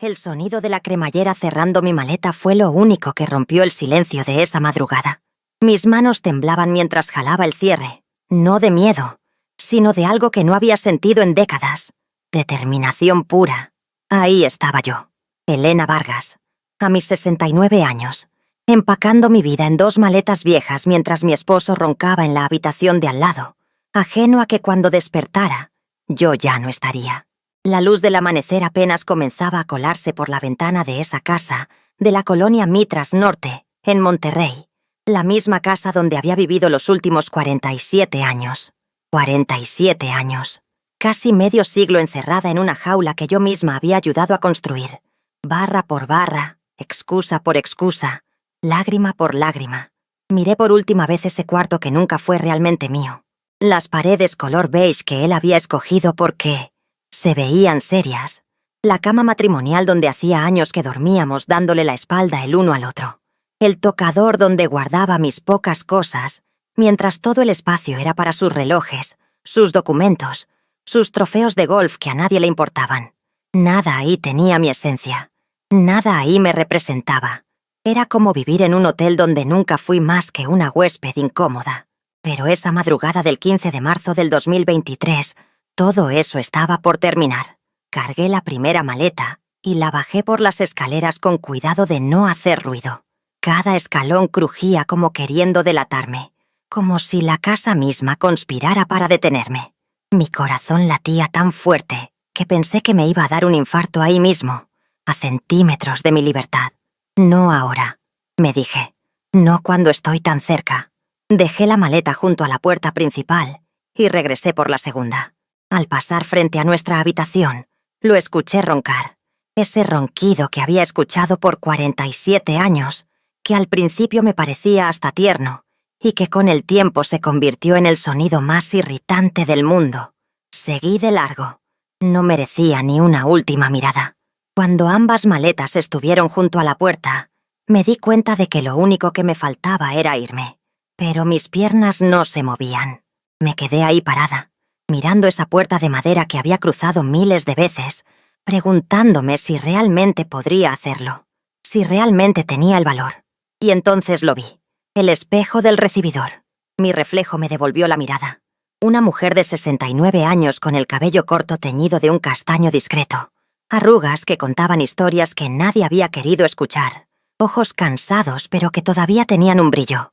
El sonido de la cremallera cerrando mi maleta fue lo único que rompió el silencio de esa madrugada. Mis manos temblaban mientras jalaba el cierre, no de miedo, sino de algo que no había sentido en décadas. Determinación pura. Ahí estaba yo, Elena Vargas, a mis 69 años, empacando mi vida en 2 maletas viejas mientras mi esposo roncaba en la habitación de al lado, ajeno a que cuando despertara, yo ya no estaría. La luz del amanecer apenas comenzaba a colarse por la ventana de esa casa, de la colonia Mitras Norte, en Monterrey, la misma casa donde había vivido los últimos 47 años. 47 años. Casi medio siglo encerrada en una jaula que yo misma había ayudado a construir. Barra por barra, excusa por excusa, lágrima por lágrima. Miré por última vez ese cuarto que nunca fue realmente mío. Las paredes color beige que él había escogido porque se veían serias. La cama matrimonial donde hacía años que dormíamos dándole la espalda el uno al otro. El tocador donde guardaba mis pocas cosas, mientras todo el espacio era para sus relojes, sus documentos, sus trofeos de golf que a nadie le importaban. Nada ahí tenía mi esencia. Nada ahí me representaba. Era como vivir en un hotel donde nunca fui más que una huésped incómoda. Pero esa madrugada del 15 de marzo del 2023, todo eso estaba por terminar. Cargué la primera maleta y la bajé por las escaleras con cuidado de no hacer ruido. Cada escalón crujía como queriendo delatarme, como si la casa misma conspirara para detenerme. Mi corazón latía tan fuerte que pensé que me iba a dar un infarto ahí mismo, a centímetros de mi libertad. No ahora, me dije. No cuando estoy tan cerca. Dejé la maleta junto a la puerta principal y regresé por la segunda. Al pasar frente a nuestra habitación, lo escuché roncar. Ese ronquido que había escuchado por 47 años, que al principio me parecía hasta tierno, y que con el tiempo se convirtió en el sonido más irritante del mundo. Seguí de largo. No merecía ni una última mirada. Cuando ambas maletas estuvieron junto a la puerta, me di cuenta de que lo único que me faltaba era irme. Pero mis piernas no se movían. Me quedé ahí parada, mirando esa puerta de madera que había cruzado miles de veces, preguntándome si realmente podría hacerlo, si realmente tenía el valor. Y entonces lo vi. El espejo del recibidor. Mi reflejo me devolvió la mirada. Una mujer de 69 años con el cabello corto teñido de un castaño discreto. Arrugas que contaban historias que nadie había querido escuchar. Ojos cansados pero que todavía tenían un brillo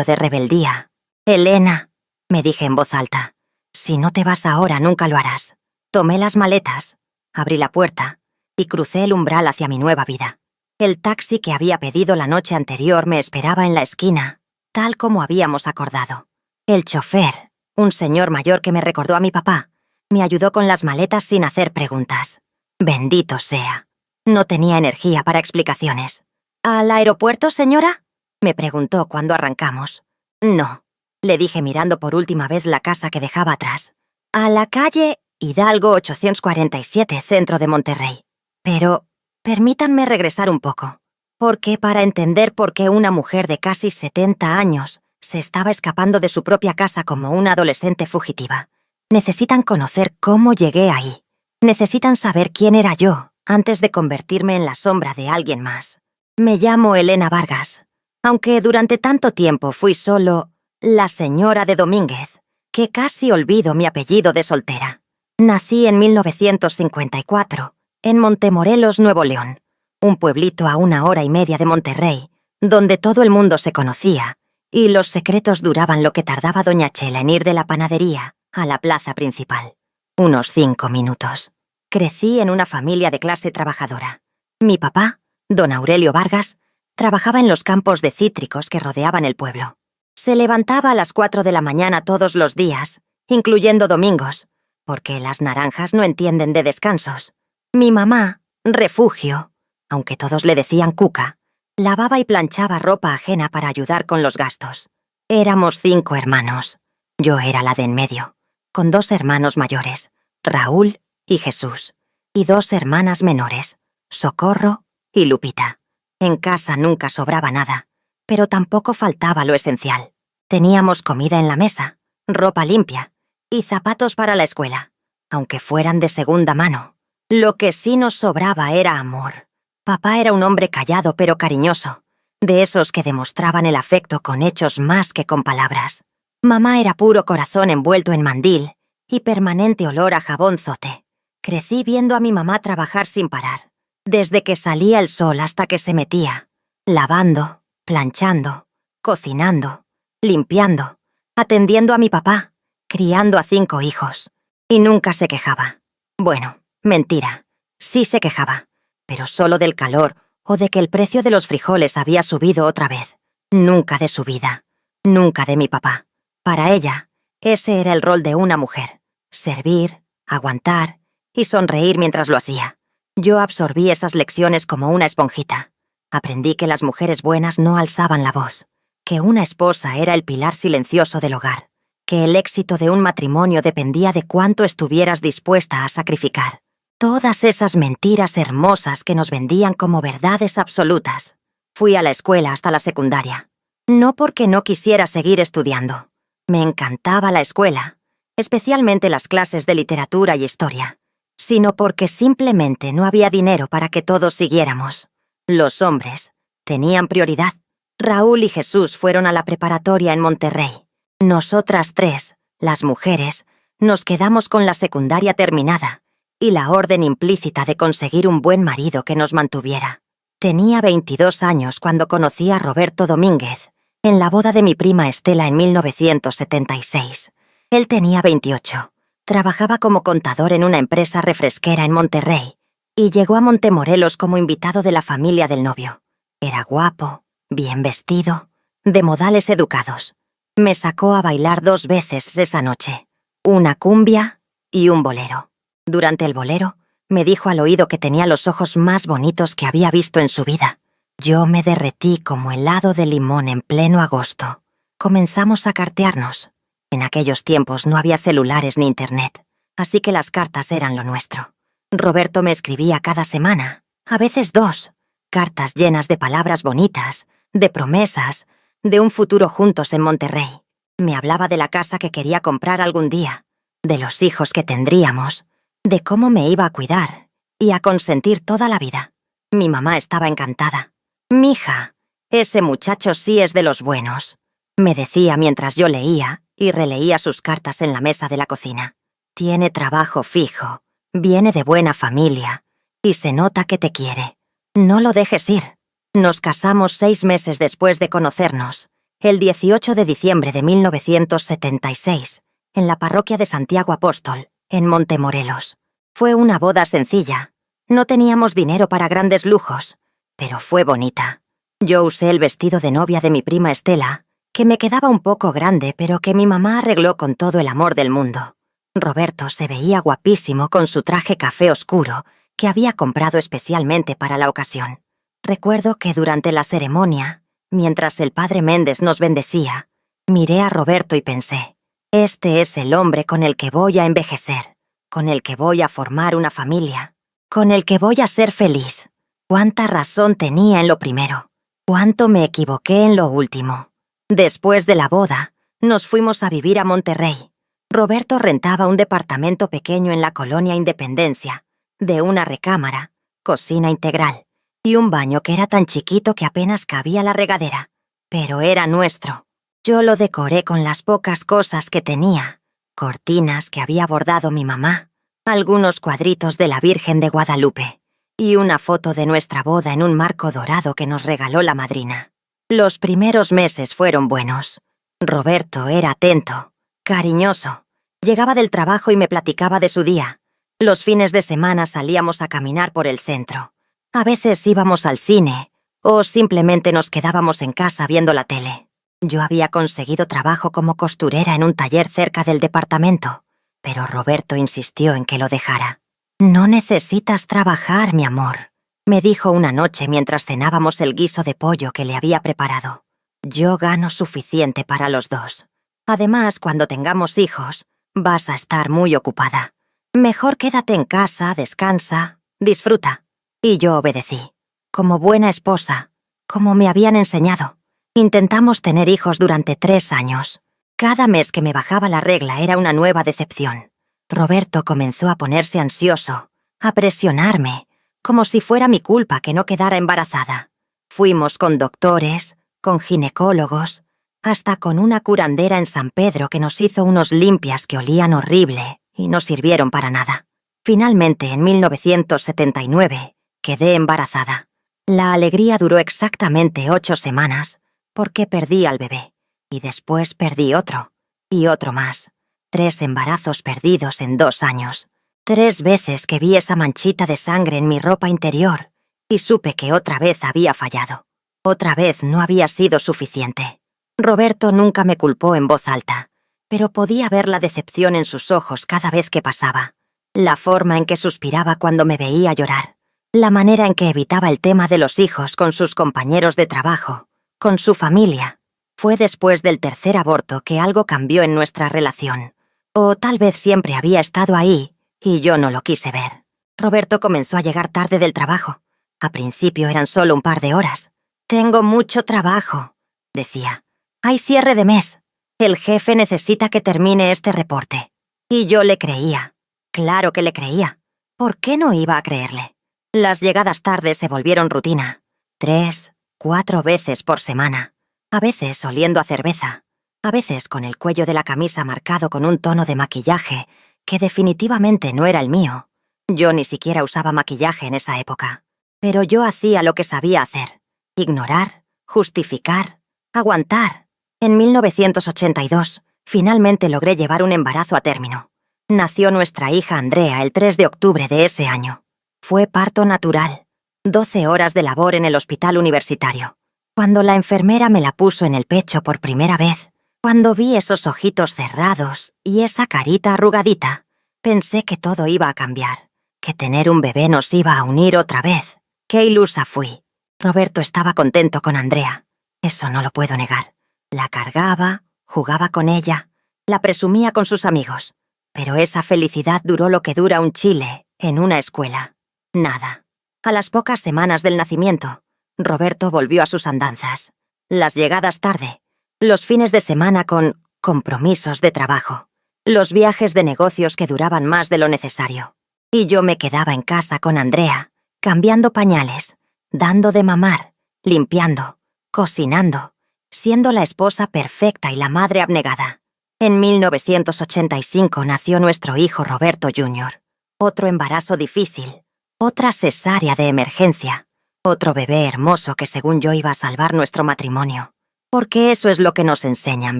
de rebeldía. «Elena», me dije en voz alta, «si no te vas ahora nunca lo harás». Tomé las maletas, abrí la puerta y crucé el umbral hacia mi nueva vida. El taxi que había pedido la noche anterior me esperaba en la esquina, tal como habíamos acordado. El chofer, un señor mayor que me recordó a mi papá, me ayudó con las maletas sin hacer preguntas. Bendito sea. No tenía energía para explicaciones. «¿Al aeropuerto, señora?», me preguntó cuando arrancamos. «No», le dije mirando por última vez la casa que dejaba atrás. «A la calle Hidalgo 847, centro de Monterrey. Pero permítanme regresar un poco, porque para entender por qué una mujer de casi 70 años se estaba escapando de su propia casa como una adolescente fugitiva, necesitan conocer cómo llegué ahí. Necesitan saber quién era yo antes de convertirme en la sombra de alguien más. Me llamo Elena Vargas, aunque durante tanto tiempo fui solo la señora de Domínguez, que casi olvido mi apellido de soltera. Nací en 1954, en Montemorelos, Nuevo León, un pueblito a 1 hora y media de Monterrey, donde todo el mundo se conocía, y los secretos duraban lo que tardaba doña Chela en ir de la panadería a la plaza principal. Unos 5 minutos. Crecí en una familia de clase trabajadora. Mi papá, don Aurelio Vargas, trabajaba en los campos de cítricos que rodeaban el pueblo. Se levantaba a las 4 de la mañana todos los días, incluyendo domingos, porque las naranjas no entienden de descansos. Mi mamá, Refugio, aunque todos le decían Cuca, lavaba y planchaba ropa ajena para ayudar con los gastos. Éramos 5 hermanos. Yo era la de en medio, con 2 hermanos mayores, Raúl y Jesús, y 2 hermanas menores, Socorro y Lupita. En casa nunca sobraba nada, pero tampoco faltaba lo esencial. Teníamos comida en la mesa, ropa limpia y zapatos para la escuela, aunque fueran de segunda mano. Lo que sí nos sobraba era amor. Papá era un hombre callado pero cariñoso, de esos que demostraban el afecto con hechos más que con palabras. Mamá era puro corazón envuelto en mandil y permanente olor a jabón zote. Crecí viendo a mi mamá trabajar sin parar, desde que salía el sol hasta que se metía, lavando, planchando, cocinando, limpiando, atendiendo a mi papá, criando a 5 hijos. Y nunca se quejaba. Bueno, mentira, sí se quejaba, pero solo del calor o de que el precio de los frijoles había subido otra vez. Nunca de su vida, nunca de mi papá. Para ella, ese era el rol de una mujer: servir, aguantar y sonreír mientras lo hacía. Yo absorbí esas lecciones como una esponjita. Aprendí que las mujeres buenas no alzaban la voz, que una esposa era el pilar silencioso del hogar, que el éxito de un matrimonio dependía de cuánto estuvieras dispuesta a sacrificar. Todas esas mentiras hermosas que nos vendían como verdades absolutas. Fui a la escuela hasta la secundaria. No porque no quisiera seguir estudiando. Me encantaba la escuela, especialmente las clases de literatura y historia, sino porque simplemente no había dinero para que todos siguiéramos. Los hombres tenían prioridad. Raúl y Jesús fueron a la preparatoria en Monterrey. Nosotras 3, las mujeres, nos quedamos con la secundaria terminada y la orden implícita de conseguir un buen marido que nos mantuviera. Tenía 22 años cuando conocí a Roberto Domínguez en la boda de mi prima Estela en 1976. Él tenía 28. Trabajaba como contador en una empresa refresquera en Monterrey y llegó a Montemorelos como invitado de la familia del novio. Era guapo, bien vestido, de modales educados. Me sacó a bailar 2 veces esa noche, una cumbia y un bolero. Durante el bolero, me dijo al oído que tenía los ojos más bonitos que había visto en su vida. Yo me derretí como helado de limón en pleno agosto. Comenzamos a cartearnos. En aquellos tiempos no había celulares ni internet, así que las cartas eran lo nuestro. Roberto me escribía cada semana, a veces 2, cartas llenas de palabras bonitas, de promesas, de un futuro juntos en Monterrey. Me hablaba de la casa que quería comprar algún día, de los hijos que tendríamos, de cómo me iba a cuidar y a consentir toda la vida. Mi mamá estaba encantada. «Mija, ese muchacho sí es de los buenos», me decía mientras yo leía y releía sus cartas en la mesa de la cocina. «Tiene trabajo fijo, viene de buena familia y se nota que te quiere. No lo dejes ir». Nos casamos 6 meses después de conocernos, el 18 de diciembre de 1976, en la parroquia de Santiago Apóstol, en Montemorelos. Fue una boda sencilla. No teníamos dinero para grandes lujos, pero fue bonita. Yo usé el vestido de novia de mi prima Estela, que me quedaba un poco grande, pero que mi mamá arregló con todo el amor del mundo. Roberto se veía guapísimo con su traje café oscuro, que había comprado especialmente para la ocasión. Recuerdo que durante la ceremonia, mientras el padre Méndez nos bendecía, miré a Roberto y pensé: este es el hombre con el que voy a envejecer, con el que voy a formar una familia, con el que voy a ser feliz. Cuánta razón tenía en lo primero, cuánto me equivoqué en lo último. Después de la boda, nos fuimos a vivir a Monterrey. Roberto rentaba un departamento pequeño en la colonia Independencia, de una recámara, cocina integral y un baño que era tan chiquito que apenas cabía la regadera. Pero era nuestro. Yo lo decoré con las pocas cosas que tenía: cortinas que había bordado mi mamá, algunos cuadritos de la Virgen de Guadalupe y una foto de nuestra boda en un marco dorado que nos regaló la madrina. Los primeros meses fueron buenos. Roberto era atento, cariñoso. Llegaba del trabajo y me platicaba de su día. Los fines de semana salíamos a caminar por el centro. A veces íbamos al cine o simplemente nos quedábamos en casa viendo la tele. Yo había conseguido trabajo como costurera en un taller cerca del departamento, pero Roberto insistió en que lo dejara. «No necesitas trabajar, mi amor», me dijo una noche mientras cenábamos el guiso de pollo que le había preparado. «Yo gano suficiente para los 2. Además, cuando tengamos hijos, vas a estar muy ocupada. Mejor quédate en casa, descansa, disfruta». Y yo obedecí, como buena esposa, como me habían enseñado. Intentamos tener hijos durante 3 años. Cada mes que me bajaba la regla era una nueva decepción. Roberto comenzó a ponerse ansioso, a presionarme, como si fuera mi culpa que no quedara embarazada. Fuimos con doctores, con ginecólogos, hasta con una curandera en San Pedro que nos hizo unos limpias que olían horrible y no sirvieron para nada. Finalmente, en 1979, quedé embarazada. La alegría duró exactamente 8 semanas, porque perdí al bebé, y después perdí otro, y otro más. 3 embarazos perdidos en 2 años. 3 veces que vi esa manchita de sangre en mi ropa interior, y supe que otra vez había fallado. Otra vez no había sido suficiente. Roberto nunca me culpó en voz alta, pero podía ver la decepción en sus ojos cada vez que pasaba, la forma en que suspiraba cuando me veía llorar, la manera en que evitaba el tema de los hijos con sus compañeros de trabajo, con su familia. Fue después del tercer aborto que algo cambió en nuestra relación, o tal vez siempre había estado ahí y yo no lo quise ver. Roberto comenzó a llegar tarde del trabajo. A principio eran solo un par de horas. «Tengo mucho trabajo», decía. «Hay cierre de mes. El jefe necesita que termine este reporte». Y yo le creía. Claro que le creía. ¿Por qué no iba a creerle? Las llegadas tarde se volvieron rutina. 3, 4 veces por semana. A veces oliendo a cerveza. A veces con el cuello de la camisa marcado con un tono de maquillaje que definitivamente no era el mío. Yo ni siquiera usaba maquillaje en esa época. Pero yo hacía lo que sabía hacer. Ignorar, justificar, aguantar. En 1982, finalmente logré llevar un embarazo a término. Nació nuestra hija Andrea el 3 de octubre de ese año. Fue parto natural. 12 horas de labor en el hospital universitario. Cuando la enfermera me la puso en el pecho por primera vez, cuando vi esos ojitos cerrados y esa carita arrugadita, pensé que todo iba a cambiar, que tener un bebé nos iba a unir otra vez. Qué ilusa fui. Roberto estaba contento con Andrea. Eso no lo puedo negar. La cargaba, jugaba con ella, la presumía con sus amigos. Pero esa felicidad duró lo que dura un chile en una escuela. Nada. A las pocas semanas del nacimiento, Roberto volvió a sus andanzas. Las llegadas tarde, los fines de semana con compromisos de trabajo, los viajes de negocios que duraban más de lo necesario. Y yo me quedaba en casa con Andrea, cambiando pañales, dando de mamar, limpiando, cocinando, siendo la esposa perfecta y la madre abnegada. En 1985 nació nuestro hijo Roberto Jr. Otro embarazo difícil, otra cesárea de emergencia, otro bebé hermoso que según yo iba a salvar nuestro matrimonio. Porque eso es lo que nos enseñan,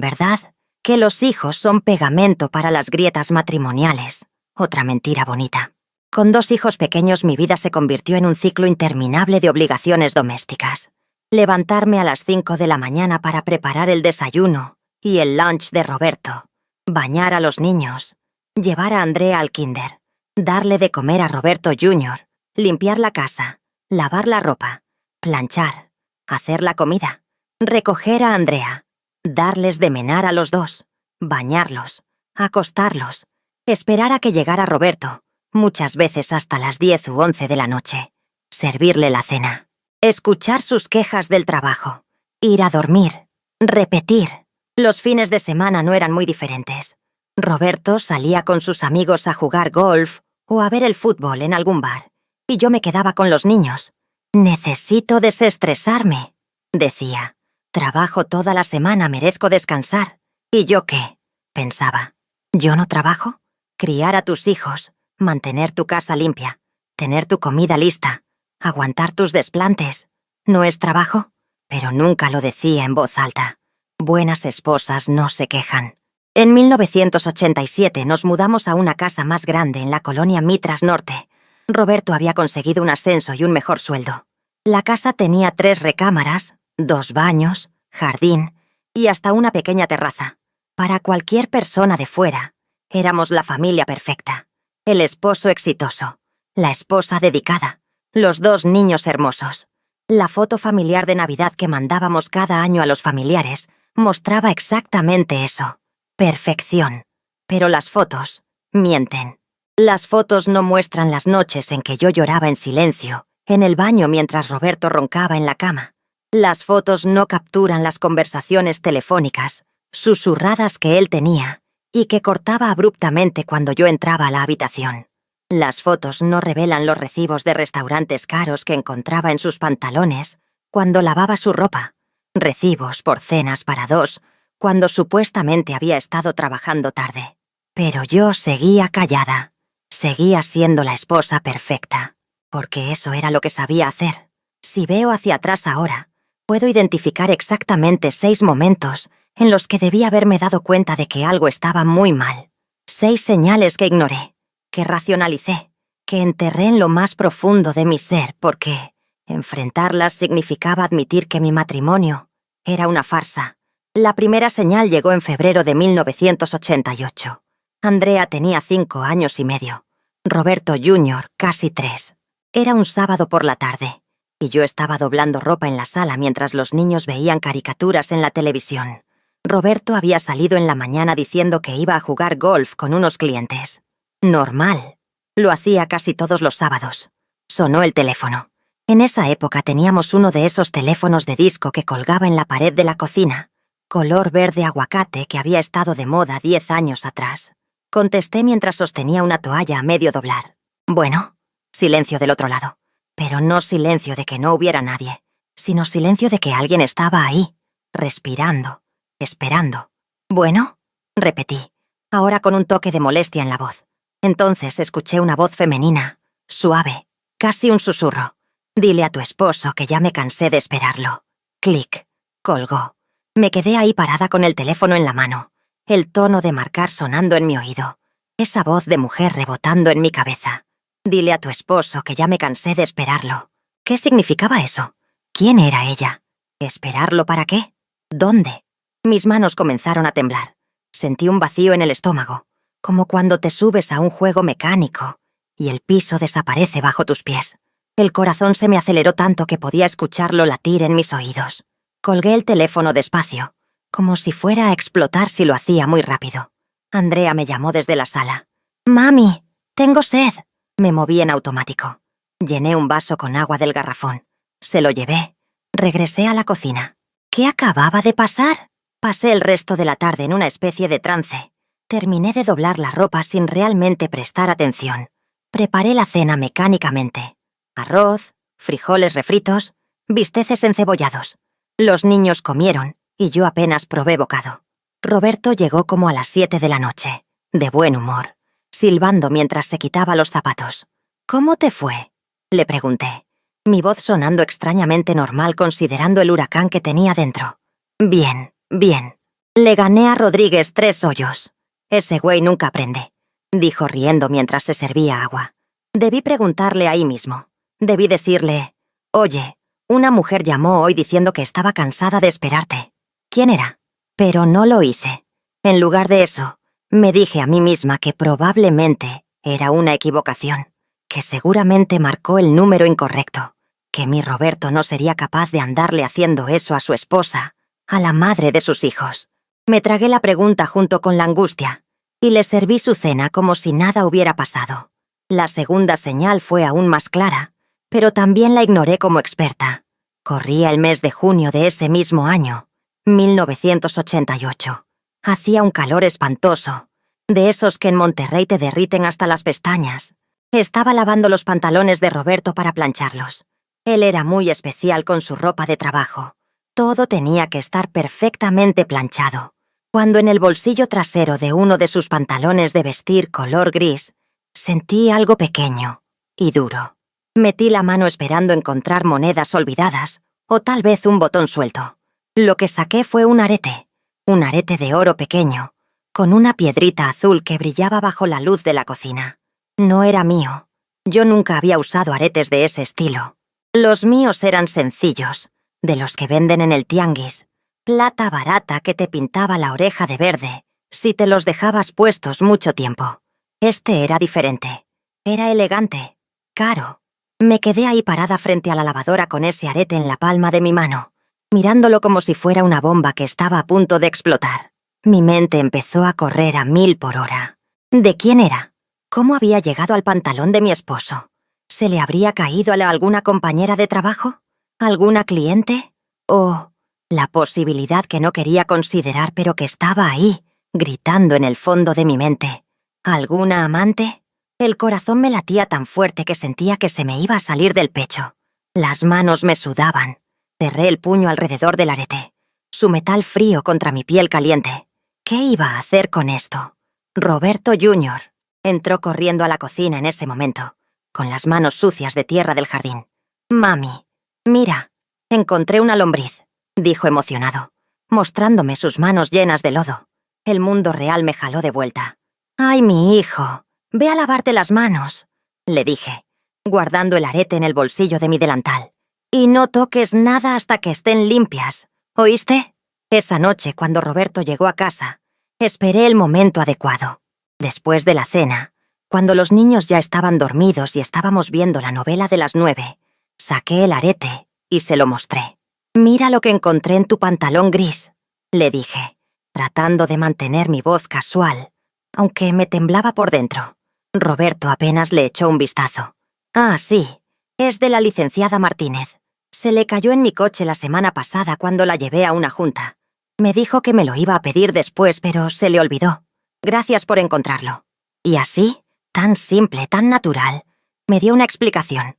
¿verdad? Que los hijos son pegamento para las grietas matrimoniales. Otra mentira bonita. Con 2 hijos pequeños mi vida se convirtió en un ciclo interminable de obligaciones domésticas. Levantarme a las 5 de la mañana para preparar el desayuno y el lunch de Roberto, bañar a los niños, llevar a Andrea al kinder, darle de comer a Roberto Jr., limpiar la casa, lavar la ropa, planchar, hacer la comida, recoger a Andrea, darles de menar a los 2, bañarlos, acostarlos, esperar a que llegara Roberto, muchas veces hasta las 10 u 11 de la noche, servirle la cena, escuchar sus quejas del trabajo, ir a dormir, repetir. Los fines de semana no eran muy diferentes. Roberto salía con sus amigos a jugar golf o a ver el fútbol en algún bar, y yo me quedaba con los niños. «Necesito desestresarme», decía. «Trabajo toda la semana, merezco descansar». ¿Y yo qué?, pensaba. ¿Yo no trabajo? Criar a tus hijos, mantener tu casa limpia, tener tu comida lista, aguantar tus desplantes, ¿no es trabajo? Pero nunca lo decía en voz alta. Buenas esposas no se quejan. En 1987 nos mudamos a una casa más grande en la colonia Mitras Norte. Roberto había conseguido un ascenso y un mejor sueldo. La casa tenía 3 recámaras, 2 baños, jardín y hasta una pequeña terraza. Para cualquier persona de fuera, éramos la familia perfecta. El esposo exitoso, la esposa dedicada, los 2 niños hermosos. La foto familiar de Navidad que mandábamos cada año a los familiares mostraba exactamente eso. Perfección. Pero las fotos mienten. Las fotos no muestran las noches en que yo lloraba en silencio, en el baño mientras Roberto roncaba en la cama. Las fotos no capturan las conversaciones telefónicas, susurradas que él tenía, y que cortaba abruptamente cuando yo entraba a la habitación. Las fotos no revelan los recibos de restaurantes caros que encontraba en sus pantalones cuando lavaba su ropa, recibos por cenas para dos, cuando supuestamente había estado trabajando tarde. Pero yo seguía callada, seguía siendo la esposa perfecta, porque eso era lo que sabía hacer. Si veo hacia atrás ahora, puedo identificar exactamente 6 momentos en los que debí haberme dado cuenta de que algo estaba muy mal. 6 señales que ignoré, que racionalicé, que enterré en lo más profundo de mi ser porque enfrentarlas significaba admitir que mi matrimonio era una farsa. La primera señal llegó en febrero de 1988. Andrea tenía 5 años y medio. Roberto Jr. casi 3. Era un sábado por la tarde, y yo estaba doblando ropa en la sala mientras los niños veían caricaturas en la televisión. Roberto había salido en la mañana diciendo que iba a jugar golf con unos clientes. Normal. Lo hacía casi todos los sábados. Sonó el teléfono. En esa época teníamos uno de esos teléfonos de disco que colgaba en la pared de la cocina, color verde aguacate que había estado de moda 10 años atrás. Contesté mientras sostenía una toalla a medio doblar. Bueno, silencio del otro lado. Pero no silencio de que no hubiera nadie, sino silencio de que alguien estaba ahí, respirando, esperando. Bueno, repetí, ahora con un toque de molestia en la voz. Entonces escuché una voz femenina, suave, casi un susurro. Dile a tu esposo que ya me cansé de esperarlo. Clic. Colgó. Me quedé ahí parada con el teléfono en la mano, el tono de marcar sonando en mi oído, esa voz de mujer rebotando en mi cabeza. Dile a tu esposo que ya me cansé de esperarlo. ¿Qué significaba eso? ¿Quién era ella? ¿Esperarlo para qué? ¿Dónde? Mis manos comenzaron a temblar. Sentí un vacío en el estómago, como cuando te subes a un juego mecánico y el piso desaparece bajo tus pies. El corazón se me aceleró tanto que podía escucharlo latir en mis oídos. Colgué el teléfono despacio, como si fuera a explotar si lo hacía muy rápido. Andrea me llamó desde la sala. «Mami, tengo sed». Me moví en automático. Llené un vaso con agua del garrafón. Se lo llevé. Regresé a la cocina. ¿Qué acababa de pasar? Pasé el resto de la tarde en una especie de trance. Terminé de doblar la ropa sin realmente prestar atención. Preparé la cena mecánicamente. Arroz, frijoles refritos, bisteces encebollados. Los niños comieron y yo apenas probé bocado. Roberto llegó como a las 7 de la noche, de buen humor, silbando mientras se quitaba los zapatos. «¿Cómo te fue?», le pregunté, mi voz sonando extrañamente normal considerando el huracán que tenía dentro. «Bien, bien. Le gané a Rodríguez 3 hoyos. Ese güey nunca aprende», dijo riendo mientras se servía agua. Debí preguntarle ahí mismo. Debí decirle, «Oye, una mujer llamó hoy diciendo que estaba cansada de esperarte. ¿Quién era?». Pero no lo hice. En lugar de eso, me dije a mí misma que probablemente era una equivocación, que seguramente marcó el número incorrecto, que mi Roberto no sería capaz de andarle haciendo eso a su esposa, a la madre de sus hijos. Me tragué la pregunta junto con la angustia y le serví su cena como si nada hubiera pasado. La segunda señal fue aún más clara, pero también la ignoré como experta. Corría el mes de junio de ese mismo año, 1988. Hacía un calor espantoso, de esos que en Monterrey te derriten hasta las pestañas. Estaba lavando los pantalones de Roberto para plancharlos. Él era muy especial con su ropa de trabajo. Todo tenía que estar perfectamente planchado. Cuando en el bolsillo trasero de uno de sus pantalones de vestir color gris, sentí algo pequeño y duro. Metí la mano esperando encontrar monedas olvidadas o tal vez un botón suelto. Lo que saqué fue un arete de oro pequeño, con una piedrita azul que brillaba bajo la luz de la cocina. No era mío. Yo nunca había usado aretes de ese estilo. Los míos eran sencillos, de los que venden en el tianguis. Plata barata que te pintaba la oreja de verde si te los dejabas puestos mucho tiempo. Este era diferente. Era elegante, caro. Me quedé ahí parada frente a la lavadora con ese arete en la palma de mi mano, mirándolo como si fuera una bomba que estaba a punto de explotar. Mi mente empezó a correr a 1000 por hora. ¿De quién era? ¿Cómo había llegado al pantalón de mi esposo? ¿Se le habría caído a alguna compañera de trabajo? ¿Alguna cliente? ¿O la posibilidad que no quería considerar pero que estaba ahí, gritando en el fondo de mi mente? ¿Alguna amante? El corazón me latía tan fuerte que sentía que se me iba a salir del pecho. Las manos me sudaban. Cerré el puño alrededor del arete, su metal frío contra mi piel caliente. ¿Qué iba a hacer con esto? Roberto Jr. entró corriendo a la cocina en ese momento, con las manos sucias de tierra del jardín. «Mami, mira, encontré una lombriz», dijo emocionado, mostrándome sus manos llenas de lodo. El mundo real me jaló de vuelta. «Ay, mi hijo, ve a lavarte las manos», le dije, guardando el arete en el bolsillo de mi delantal. «Y no toques nada hasta que estén limpias, ¿oíste?» Esa noche, cuando Roberto llegó a casa, esperé el momento adecuado. Después de la cena, cuando los niños ya estaban dormidos y estábamos viendo la novela de las 9, saqué el arete y se lo mostré. «Mira lo que encontré en tu pantalón gris», le dije, tratando de mantener mi voz casual, aunque me temblaba por dentro. Roberto apenas le echó un vistazo. «Ah, sí, es de la licenciada Martínez. Se le cayó en mi coche la semana pasada cuando la llevé a una junta. Me dijo que me lo iba a pedir después, pero se le olvidó. Gracias por encontrarlo». Y así, tan simple, tan natural, me dio una explicación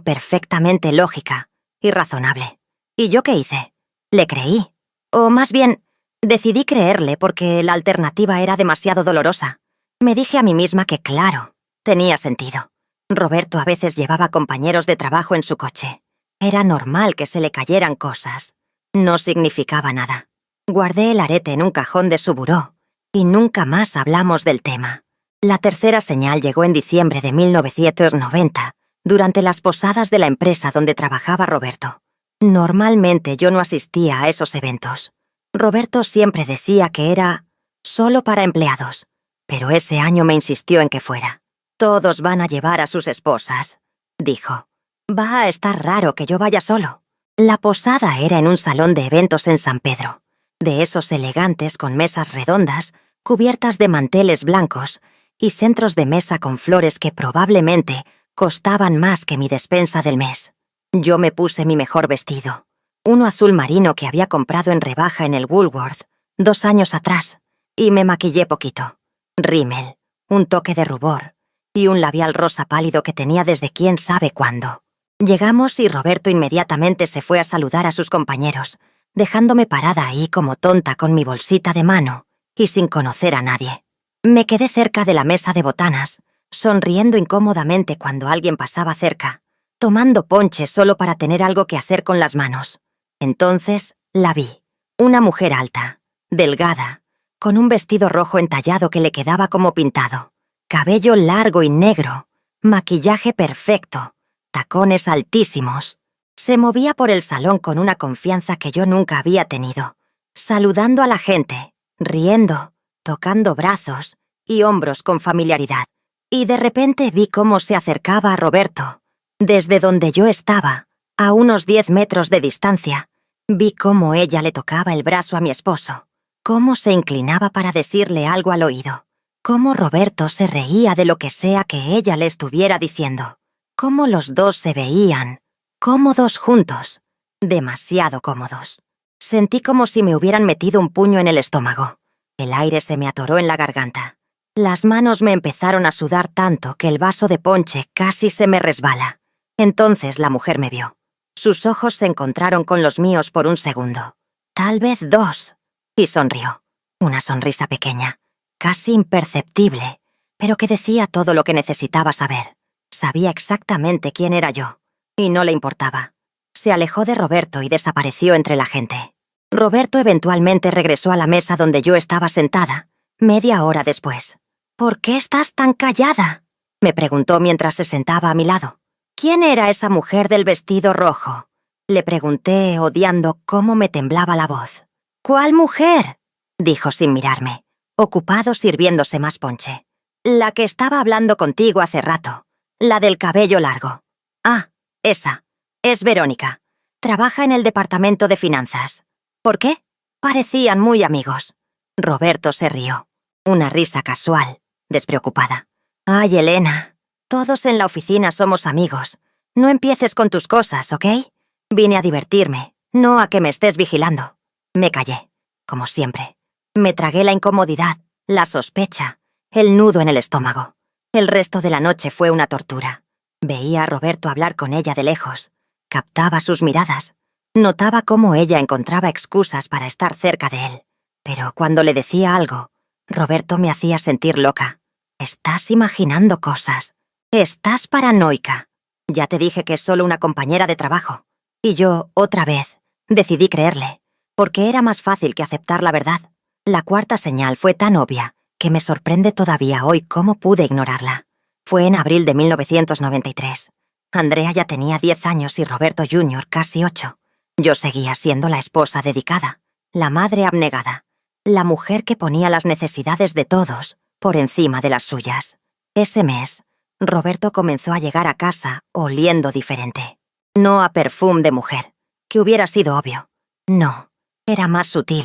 perfectamente lógica y razonable. ¿Y yo qué hice? Le creí. O más bien, decidí creerle porque la alternativa era demasiado dolorosa. Me dije a mí misma que, claro, tenía sentido. Roberto a veces llevaba compañeros de trabajo en su coche. Era normal que se le cayeran cosas. No significaba nada. Guardé el arete en un cajón de su buró y nunca más hablamos del tema. La tercera señal llegó en diciembre de 1990, durante las posadas de la empresa donde trabajaba Roberto. Normalmente yo no asistía a esos eventos. Roberto siempre decía que era solo para empleados, pero ese año me insistió en que fuera. «Todos van a llevar a sus esposas», dijo. «Va a estar raro que yo vaya solo». La posada era en un salón de eventos en San Pedro, de esos elegantes con mesas redondas, cubiertas de manteles blancos y centros de mesa con flores que probablemente costaban más que mi despensa del mes. Yo me puse mi mejor vestido, uno azul marino que había comprado en rebaja en el Woolworth 2 años atrás, y me maquillé poquito. Rímel, un toque de rubor y un labial rosa pálido que tenía desde quién sabe cuándo. Llegamos y Roberto inmediatamente se fue a saludar a sus compañeros, dejándome parada ahí como tonta con mi bolsita de mano y sin conocer a nadie. Me quedé cerca de la mesa de botanas, sonriendo incómodamente cuando alguien pasaba cerca, tomando ponche solo para tener algo que hacer con las manos. Entonces la vi, una mujer alta, delgada, con un vestido rojo entallado que le quedaba como pintado, cabello largo y negro, maquillaje perfecto, tacones altísimos. Se movía por el salón con una confianza que yo nunca había tenido, saludando a la gente, riendo, tocando brazos y hombros con familiaridad. Y de repente vi cómo se acercaba a Roberto. Desde donde yo estaba, a unos 10 metros de distancia, vi cómo ella le tocaba el brazo a mi esposo, cómo se inclinaba para decirle algo al oído, cómo Roberto se reía de lo que sea que ella le estuviera diciendo, cómo los dos se veían, cómodos juntos, demasiado cómodos. Sentí como si me hubieran metido un puño en el estómago. El aire se me atoró en la garganta. Las manos me empezaron a sudar tanto que el vaso de ponche casi se me resbala. Entonces la mujer me vio. Sus ojos se encontraron con los míos por un segundo, tal vez 2, y sonrió. Una sonrisa pequeña, casi imperceptible, pero que decía todo lo que necesitaba saber. Sabía exactamente quién era yo, y no le importaba. Se alejó de Roberto y desapareció entre la gente. Roberto eventualmente regresó a la mesa donde yo estaba sentada, media hora después. «¿Por qué estás tan callada?», me preguntó mientras se sentaba a mi lado. «¿Quién era esa mujer del vestido rojo?», le pregunté, odiando cómo me temblaba la voz. «¿Cuál mujer?», dijo sin mirarme, ocupado sirviéndose más ponche. «La que estaba hablando contigo hace rato, la del cabello largo». «Ah, esa. Es Verónica. Trabaja en el departamento de finanzas». «¿Por qué?». Parecían muy amigos. Roberto se rió. Una risa casual, despreocupada. «Ay, Elena, todos en la oficina somos amigos. No empieces con tus cosas, ¿ok? Vine a divertirme, no a que me estés vigilando». Me callé, como siempre. Me tragué la incomodidad, la sospecha, el nudo en el estómago. El resto de la noche fue una tortura. Veía a Roberto hablar con ella de lejos. Captaba sus miradas. Notaba cómo ella encontraba excusas para estar cerca de él. Pero cuando le decía algo, Roberto me hacía sentir loca. Estás imaginando cosas. Estás paranoica. Ya te dije que es solo una compañera de trabajo. Y yo, otra vez, decidí creerle, porque era más fácil que aceptar la verdad. La cuarta señal fue tan obvia que me sorprende todavía hoy cómo pude ignorarla. Fue en abril de 1993. Andrea ya tenía 10 años y Roberto Jr. casi 8. Yo seguía siendo la esposa dedicada, la madre abnegada, la mujer que ponía las necesidades de todos por encima de las suyas. Ese mes, Roberto comenzó a llegar a casa oliendo diferente. No a perfume de mujer, que hubiera sido obvio. No, era más sutil.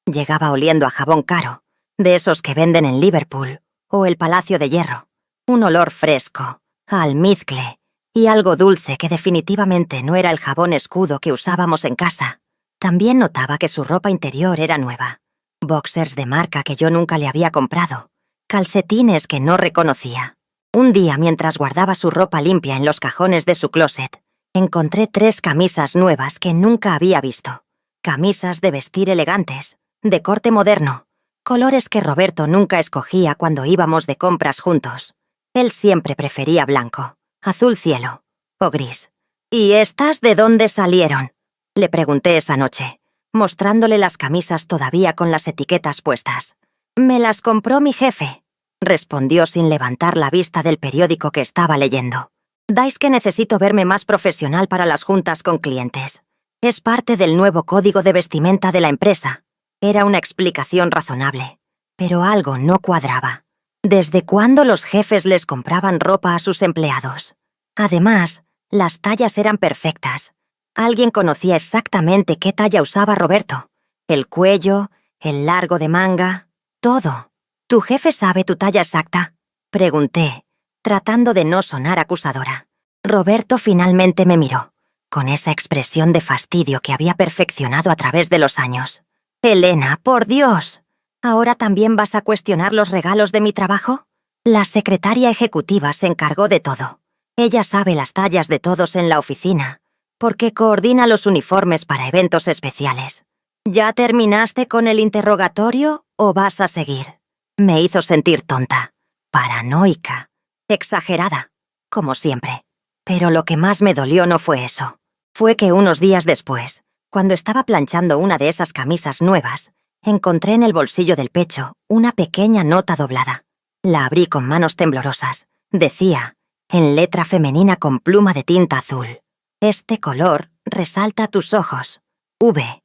Llegaba oliendo a jabón caro, de esos que venden en Liverpool o el Palacio de Hierro. Un olor fresco, a almizcle y algo dulce que definitivamente no era el jabón escudo que usábamos en casa. También notaba que su ropa interior era nueva. Boxers de marca que yo nunca le había comprado. Calcetines que no reconocía. Un día, mientras guardaba su ropa limpia en los cajones de su closet, encontré 3 camisas nuevas que nunca había visto. Camisas de vestir elegantes, de corte moderno, colores que Roberto nunca escogía cuando íbamos de compras juntos. Él siempre prefería blanco, azul cielo o gris. ¿Y estas de dónde salieron?, le pregunté esa noche, mostrándole las camisas todavía con las etiquetas puestas. «Me las compró mi jefe», respondió sin levantar la vista del periódico que estaba leyendo. «Dais que necesito verme más profesional para las juntas con clientes. Es parte del nuevo código de vestimenta de la empresa». Era una explicación razonable, pero algo no cuadraba. ¿Desde cuándo los jefes les compraban ropa a sus empleados? Además, las tallas eran perfectas. Alguien conocía exactamente qué talla usaba Roberto. El cuello, el largo de manga, todo. «¿Tu jefe sabe tu talla exacta?», pregunté, tratando de no sonar acusadora. Roberto finalmente me miró, con esa expresión de fastidio que había perfeccionado a través de los años. «Elena, por Dios, ¿ahora también vas a cuestionar los regalos de mi trabajo?». La secretaria ejecutiva se encargó de todo. Ella sabe las tallas de todos en la oficina, porque coordina los uniformes para eventos especiales. «¿Ya terminaste con el interrogatorio o vas a seguir?». Me hizo sentir tonta, paranoica, exagerada, como siempre. Pero lo que más me dolió no fue eso. Fue que unos días después, cuando estaba planchando una de esas camisas nuevas, encontré en el bolsillo del pecho una pequeña nota doblada. La abrí con manos temblorosas. Decía, en letra femenina con pluma de tinta azul: «Este color resalta tus ojos. V.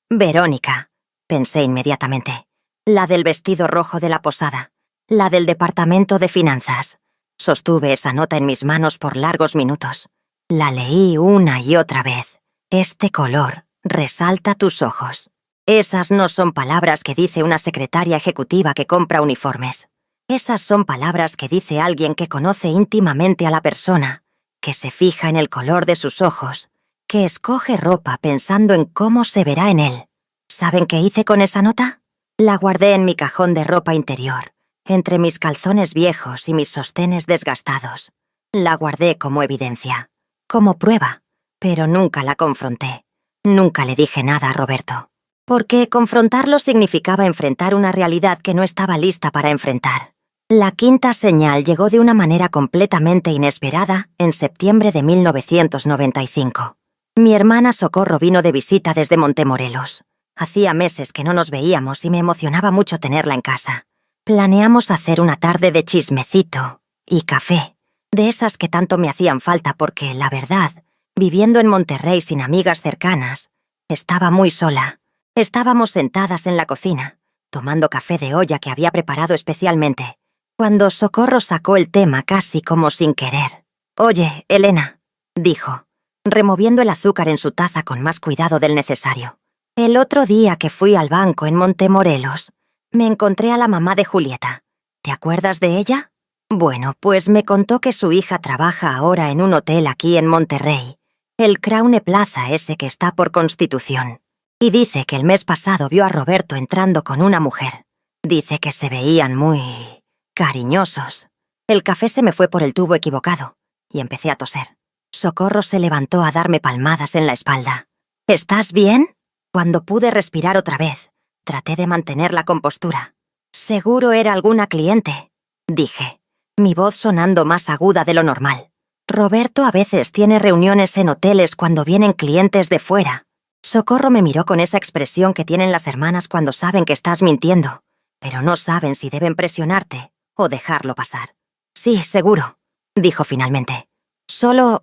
Verónica». Pensé inmediatamente. La del vestido rojo de la posada. La del departamento de finanzas. Sostuve esa nota en mis manos por largos minutos. La leí una y otra vez. «Este color resalta tus ojos». Esas no son palabras que dice una secretaria ejecutiva que compra uniformes. Esas son palabras que dice alguien que conoce íntimamente a la persona, que se fija en el color de sus ojos, que escoge ropa pensando en cómo se verá en él. ¿Saben qué hice con esa nota? La guardé en mi cajón de ropa interior, entre mis calzones viejos y mis sostenes desgastados. La guardé como evidencia, como prueba, pero nunca la confronté. Nunca le dije nada a Roberto, porque confrontarlo significaba enfrentar una realidad que no estaba lista para enfrentar. La quinta señal llegó de una manera completamente inesperada en septiembre de 1995. Mi hermana Socorro vino de visita desde Montemorelos. Hacía meses que no nos veíamos y me emocionaba mucho tenerla en casa. Planeamos hacer una tarde de chismecito y café, de esas que tanto me hacían falta porque, la verdad, viviendo en Monterrey sin amigas cercanas, estaba muy sola. Estábamos sentadas en la cocina, tomando café de olla que había preparado especialmente, cuando Socorro sacó el tema casi como sin querer. «Oye, Elena», dijo, removiendo el azúcar en su taza con más cuidado del necesario. «El otro día que fui al banco en Montemorelos, me encontré a la mamá de Julieta. ¿Te acuerdas de ella? Bueno, pues me contó que su hija trabaja ahora en un hotel aquí en Monterrey, el Crowne Plaza ese que está por Constitución. Y dice que el mes pasado vio a Roberto entrando con una mujer. Dice que se veían muy cariñosos. El café se me fue por el tubo equivocado y empecé a toser. Socorro se levantó a darme palmadas en la espalda. ¿Estás bien? Cuando pude respirar otra vez, traté de mantener la compostura. Seguro era alguna cliente, dije, mi voz sonando más aguda de lo normal. Roberto a veces tiene reuniones en hoteles cuando vienen clientes de fuera. Socorro me miró con esa expresión que tienen las hermanas cuando saben que estás mintiendo, pero no saben si deben presionarte o dejarlo pasar. Sí, seguro, dijo finalmente. Solo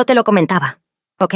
te lo comentaba, ¿ok?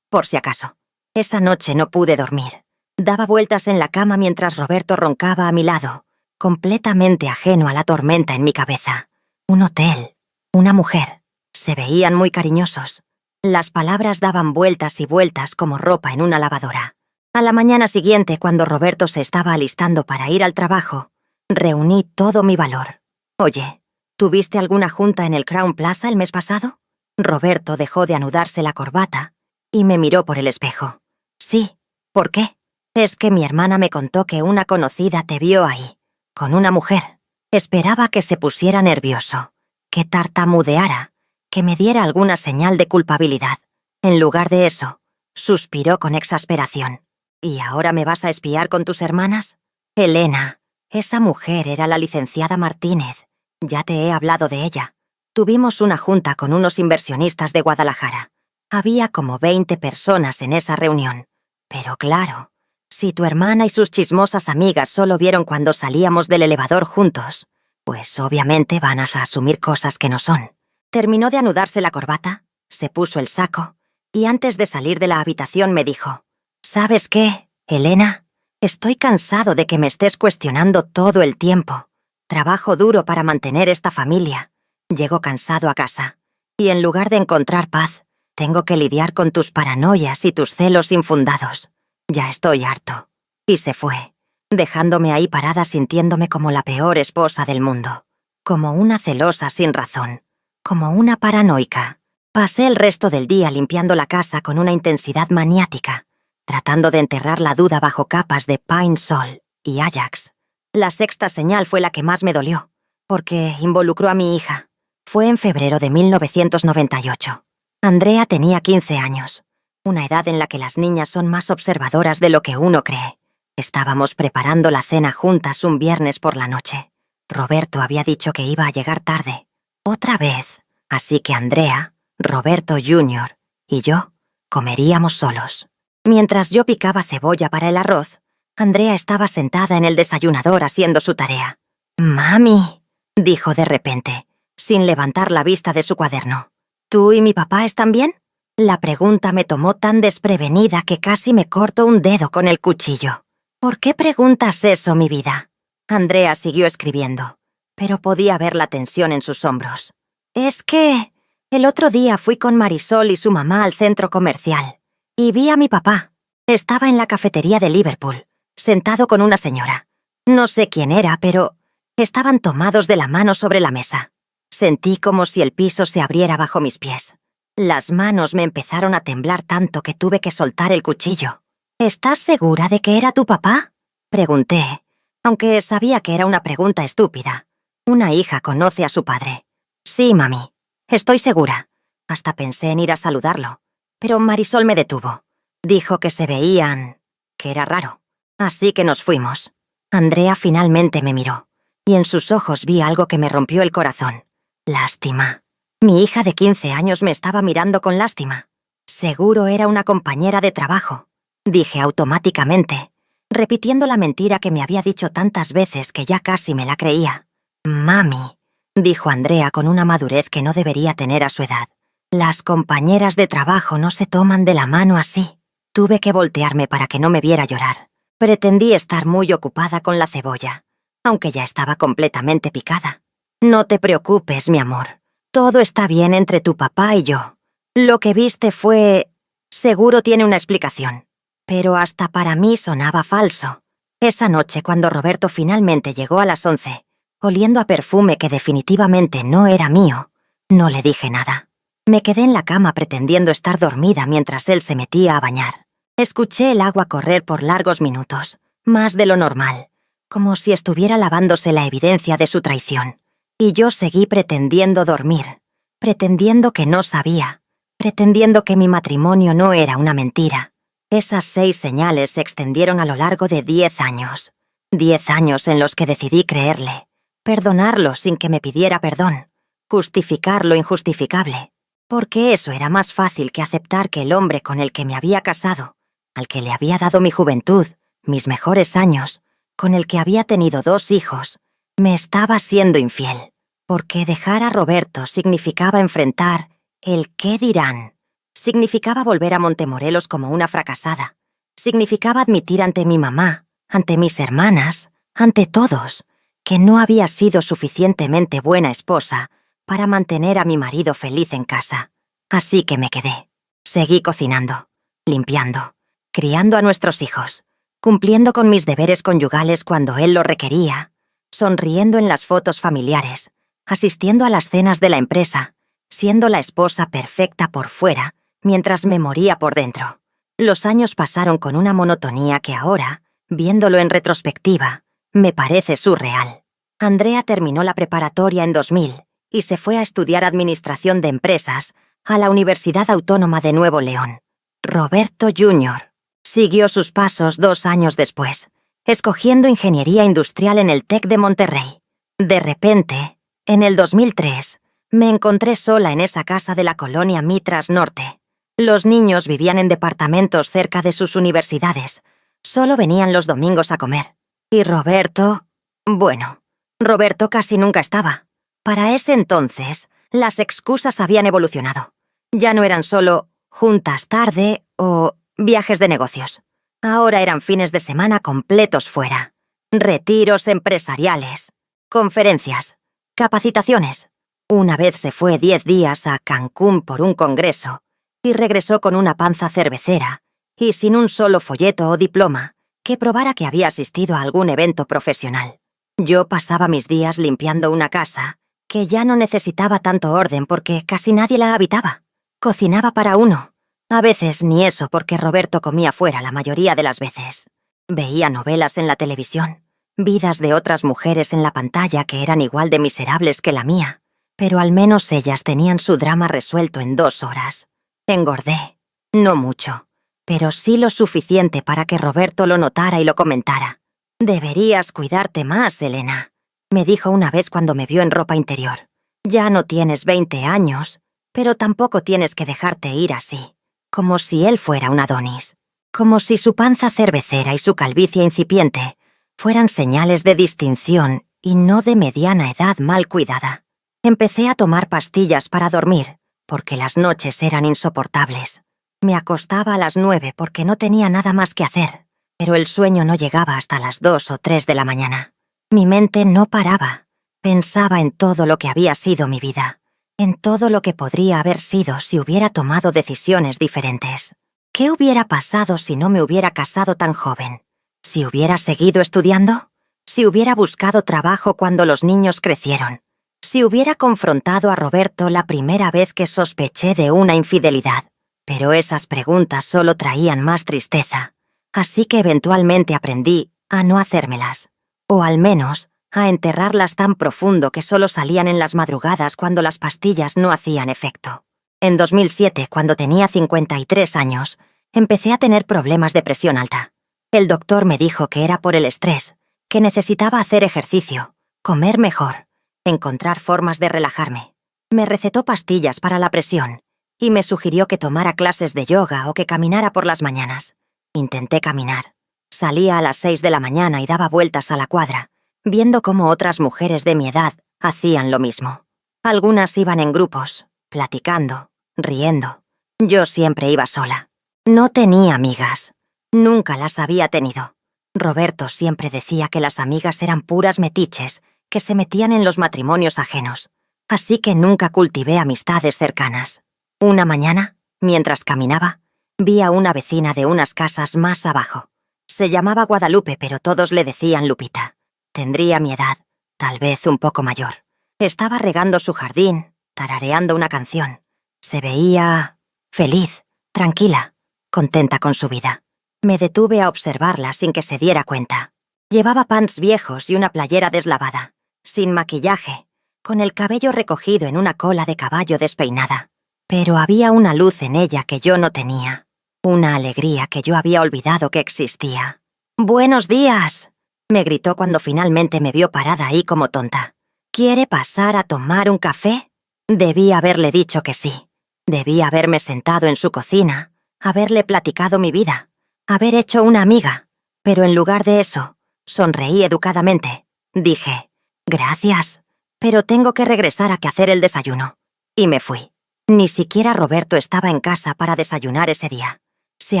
Por si acaso. Esa noche no pude dormir. Daba vueltas en la cama mientras Roberto roncaba a mi lado, completamente ajeno a la tormenta en mi cabeza. Un hotel, una mujer. Se veían muy cariñosos. Las palabras daban vueltas y vueltas como ropa en una lavadora. A la mañana siguiente, cuando Roberto se estaba alistando para ir al trabajo, reuní todo mi valor. Oye, ¿tuviste alguna junta en el Crown Plaza el mes pasado? Roberto dejó de anudarse la corbata y me miró por el espejo. Sí, ¿por qué? Es que mi hermana me contó que una conocida te vio ahí, con una mujer. Esperaba que se pusiera nervioso, que tartamudeara, que me diera alguna señal de culpabilidad. En lugar de eso, suspiró con exasperación. ¿Y ahora me vas a espiar con tus hermanas? Elena, esa mujer era la licenciada Martínez. Ya te he hablado de ella. Tuvimos una junta con unos inversionistas de Guadalajara. Había como 20 personas en esa reunión. Pero claro, si tu hermana y sus chismosas amigas solo vieron cuando salíamos del elevador juntos, pues obviamente van a asumir cosas que no son. Terminó de anudarse la corbata, se puso el saco, y antes de salir de la habitación me dijo: ¿Sabes qué, Elena? Estoy cansado de que me estés cuestionando todo el tiempo. Trabajo duro para mantener esta familia. Llego cansado a casa, y en lugar de encontrar paz, tengo que lidiar con tus paranoias y tus celos infundados. Ya estoy harto. Y se fue, dejándome ahí parada sintiéndome como la peor esposa del mundo. Como una celosa sin razón. Como una paranoica. Pasé el resto del día limpiando la casa con una intensidad maniática, tratando de enterrar la duda bajo capas de Pine Sol y Ajax. La sexta señal fue la que más me dolió, porque involucró a mi hija. Fue en febrero de 1998. Andrea tenía 15 años, una edad en la que las niñas son más observadoras de lo que uno cree. Estábamos preparando la cena juntas un viernes por la noche. Roberto había dicho que iba a llegar tarde, otra vez, así que Andrea, Roberto Jr. y yo comeríamos solos. Mientras yo picaba cebolla para el arroz, Andrea estaba sentada en el desayunador haciendo su tarea. «Mami», dijo de repente, sin levantar la vista de su cuaderno. ¿Tú y mi papá están bien? La pregunta me tomó tan desprevenida que casi me corto un dedo con el cuchillo. ¿Por qué preguntas eso, mi vida? Andrea siguió escribiendo, pero podía ver la tensión en sus hombros. Es que el otro día fui con Marisol y su mamá al centro comercial y vi a mi papá. Estaba en la cafetería de Liverpool, sentado con una señora. No sé quién era, pero estaban tomados de la mano sobre la mesa. Sentí como si el piso se abriera bajo mis pies. Las manos me empezaron a temblar tanto que tuve que soltar el cuchillo. ¿Estás segura de que era tu papá? Pregunté, aunque sabía que era una pregunta estúpida. Una hija conoce a su padre. Sí, mami, estoy segura. Hasta pensé en ir a saludarlo, pero Marisol me detuvo. Dijo que se veían, que era raro. Así que nos fuimos. Andrea finalmente me miró, y en sus ojos vi algo que me rompió el corazón. Lástima. Mi hija de 15 años me estaba mirando con lástima. Seguro era una compañera de trabajo, dije automáticamente, repitiendo la mentira que me había dicho tantas veces que ya casi me la creía. Mami, dijo Andrea con una madurez que no debería tener a su edad. Las compañeras de trabajo no se toman de la mano así. Tuve que voltearme para que no me viera llorar. Pretendí estar muy ocupada con la cebolla, aunque ya estaba completamente picada. No te preocupes, mi amor. Todo está bien entre tu papá y yo. Lo que viste fue... Seguro tiene una explicación. Pero hasta para mí sonaba falso. Esa noche, cuando Roberto finalmente llegó a las 11, oliendo a perfume que definitivamente no era mío, no le dije nada. Me quedé en la cama pretendiendo estar dormida mientras él se metía a bañar. Escuché el agua correr por largos minutos, más de lo normal, como si estuviera lavándose la evidencia de su traición. Y yo seguí pretendiendo dormir, pretendiendo que no sabía, pretendiendo que mi matrimonio no era una mentira. Esas 6 señales se extendieron a lo largo de 10 años. 10 años en los que decidí creerle, perdonarlo sin que me pidiera perdón, justificar lo injustificable, porque eso era más fácil que aceptar que el hombre con el que me había casado, al que le había dado mi juventud, mis mejores años, con el que había tenido 2 hijos, me estaba siendo infiel, porque dejar a Roberto significaba enfrentar el qué dirán, significaba volver a Montemorelos como una fracasada, significaba admitir ante mi mamá, ante mis hermanas, ante todos, que no había sido suficientemente buena esposa para mantener a mi marido feliz en casa. Así que me quedé. Seguí cocinando, limpiando, criando a nuestros hijos, cumpliendo con mis deberes conyugales cuando él lo requería, sonriendo en las fotos familiares, asistiendo a las cenas de la empresa, siendo la esposa perfecta por fuera, mientras me moría por dentro. Los años pasaron con una monotonía que ahora, viéndolo en retrospectiva, me parece surreal. Andrea terminó la preparatoria en 2000 y se fue a estudiar Administración de Empresas a la Universidad Autónoma de Nuevo León. Roberto Jr. siguió sus pasos 2 años después, escogiendo Ingeniería Industrial en el TEC de Monterrey. De repente, en el 2003, me encontré sola en esa casa de la colonia Mitras Norte. Los niños vivían en departamentos cerca de sus universidades. Solo venían los domingos a comer. Y Roberto... Bueno, Roberto casi nunca estaba. Para ese entonces, las excusas habían evolucionado. Ya no eran solo juntas tarde o viajes de negocios. Ahora eran fines de semana completos fuera. Retiros empresariales, conferencias, capacitaciones. Una vez se fue 10 días a Cancún por un congreso y regresó con una panza cervecera y sin un solo folleto o diploma que probara que había asistido a algún evento profesional. Yo pasaba mis días limpiando una casa que ya no necesitaba tanto orden porque casi nadie la habitaba. Cocinaba para uno. A veces ni eso porque Roberto comía fuera la mayoría de las veces. Veía novelas en la televisión, vidas de otras mujeres en la pantalla que eran igual de miserables que la mía, pero al menos ellas tenían su drama resuelto en 2 horas. Engordé. No mucho, pero sí lo suficiente para que Roberto lo notara y lo comentara. «Deberías cuidarte más, Elena», me dijo una vez cuando me vio en ropa interior. «Ya no tienes 20 años, pero tampoco tienes que dejarte ir así». Como si él fuera un Adonis. Como si su panza cervecera y su calvicie incipiente fueran señales de distinción y no de mediana edad mal cuidada. Empecé a tomar pastillas para dormir, porque las noches eran insoportables. Me acostaba a las 9 porque no tenía nada más que hacer, pero el sueño no llegaba hasta las 2 o 3 de la mañana. Mi mente no paraba. Pensaba en todo lo que había sido mi vida, en todo lo que podría haber sido si hubiera tomado decisiones diferentes. ¿Qué hubiera pasado si no me hubiera casado tan joven? ¿Si hubiera seguido estudiando? ¿Si hubiera buscado trabajo cuando los niños crecieron? ¿Si hubiera confrontado a Roberto la primera vez que sospeché de una infidelidad? Pero esas preguntas solo traían más tristeza, así que eventualmente aprendí a no hacérmelas, o al menos a enterrarlas tan profundo que solo salían en las madrugadas cuando las pastillas no hacían efecto. En 2007, cuando tenía 53 años, empecé a tener problemas de presión alta. El doctor me dijo que era por el estrés, que necesitaba hacer ejercicio, comer mejor, encontrar formas de relajarme. Me recetó pastillas para la presión y me sugirió que tomara clases de yoga o que caminara por las mañanas. Intenté caminar. Salía a las 6 de la mañana y daba vueltas a la cuadra, viendo cómo otras mujeres de mi edad hacían lo mismo. Algunas iban en grupos, platicando, riendo. Yo siempre iba sola. No tenía amigas. Nunca las había tenido. Roberto siempre decía que las amigas eran puras metiches que se metían en los matrimonios ajenos, así que nunca cultivé amistades cercanas. Una mañana, mientras caminaba, vi a una vecina de unas casas más abajo. Se llamaba Guadalupe, pero todos le decían Lupita. Tendría mi edad, tal vez un poco mayor. Estaba regando su jardín, tarareando una canción. Se veía feliz, tranquila, contenta con su vida. Me detuve a observarla sin que se diera cuenta. Llevaba pants viejos y una playera deslavada, sin maquillaje, con el cabello recogido en una cola de caballo despeinada. Pero había una luz en ella que yo no tenía, una alegría que yo había olvidado que existía. «¡Buenos días!», me gritó cuando finalmente me vio parada ahí como tonta. «¿Quiere pasar a tomar un café?». Debí haberle dicho que sí. Debí haberme sentado en su cocina, haberle platicado mi vida, haber hecho una amiga. Pero en lugar de eso, sonreí educadamente. Dije, «Gracias, pero tengo que regresar a hacer el desayuno». Y me fui. Ni siquiera Roberto estaba en casa para desayunar ese día. Se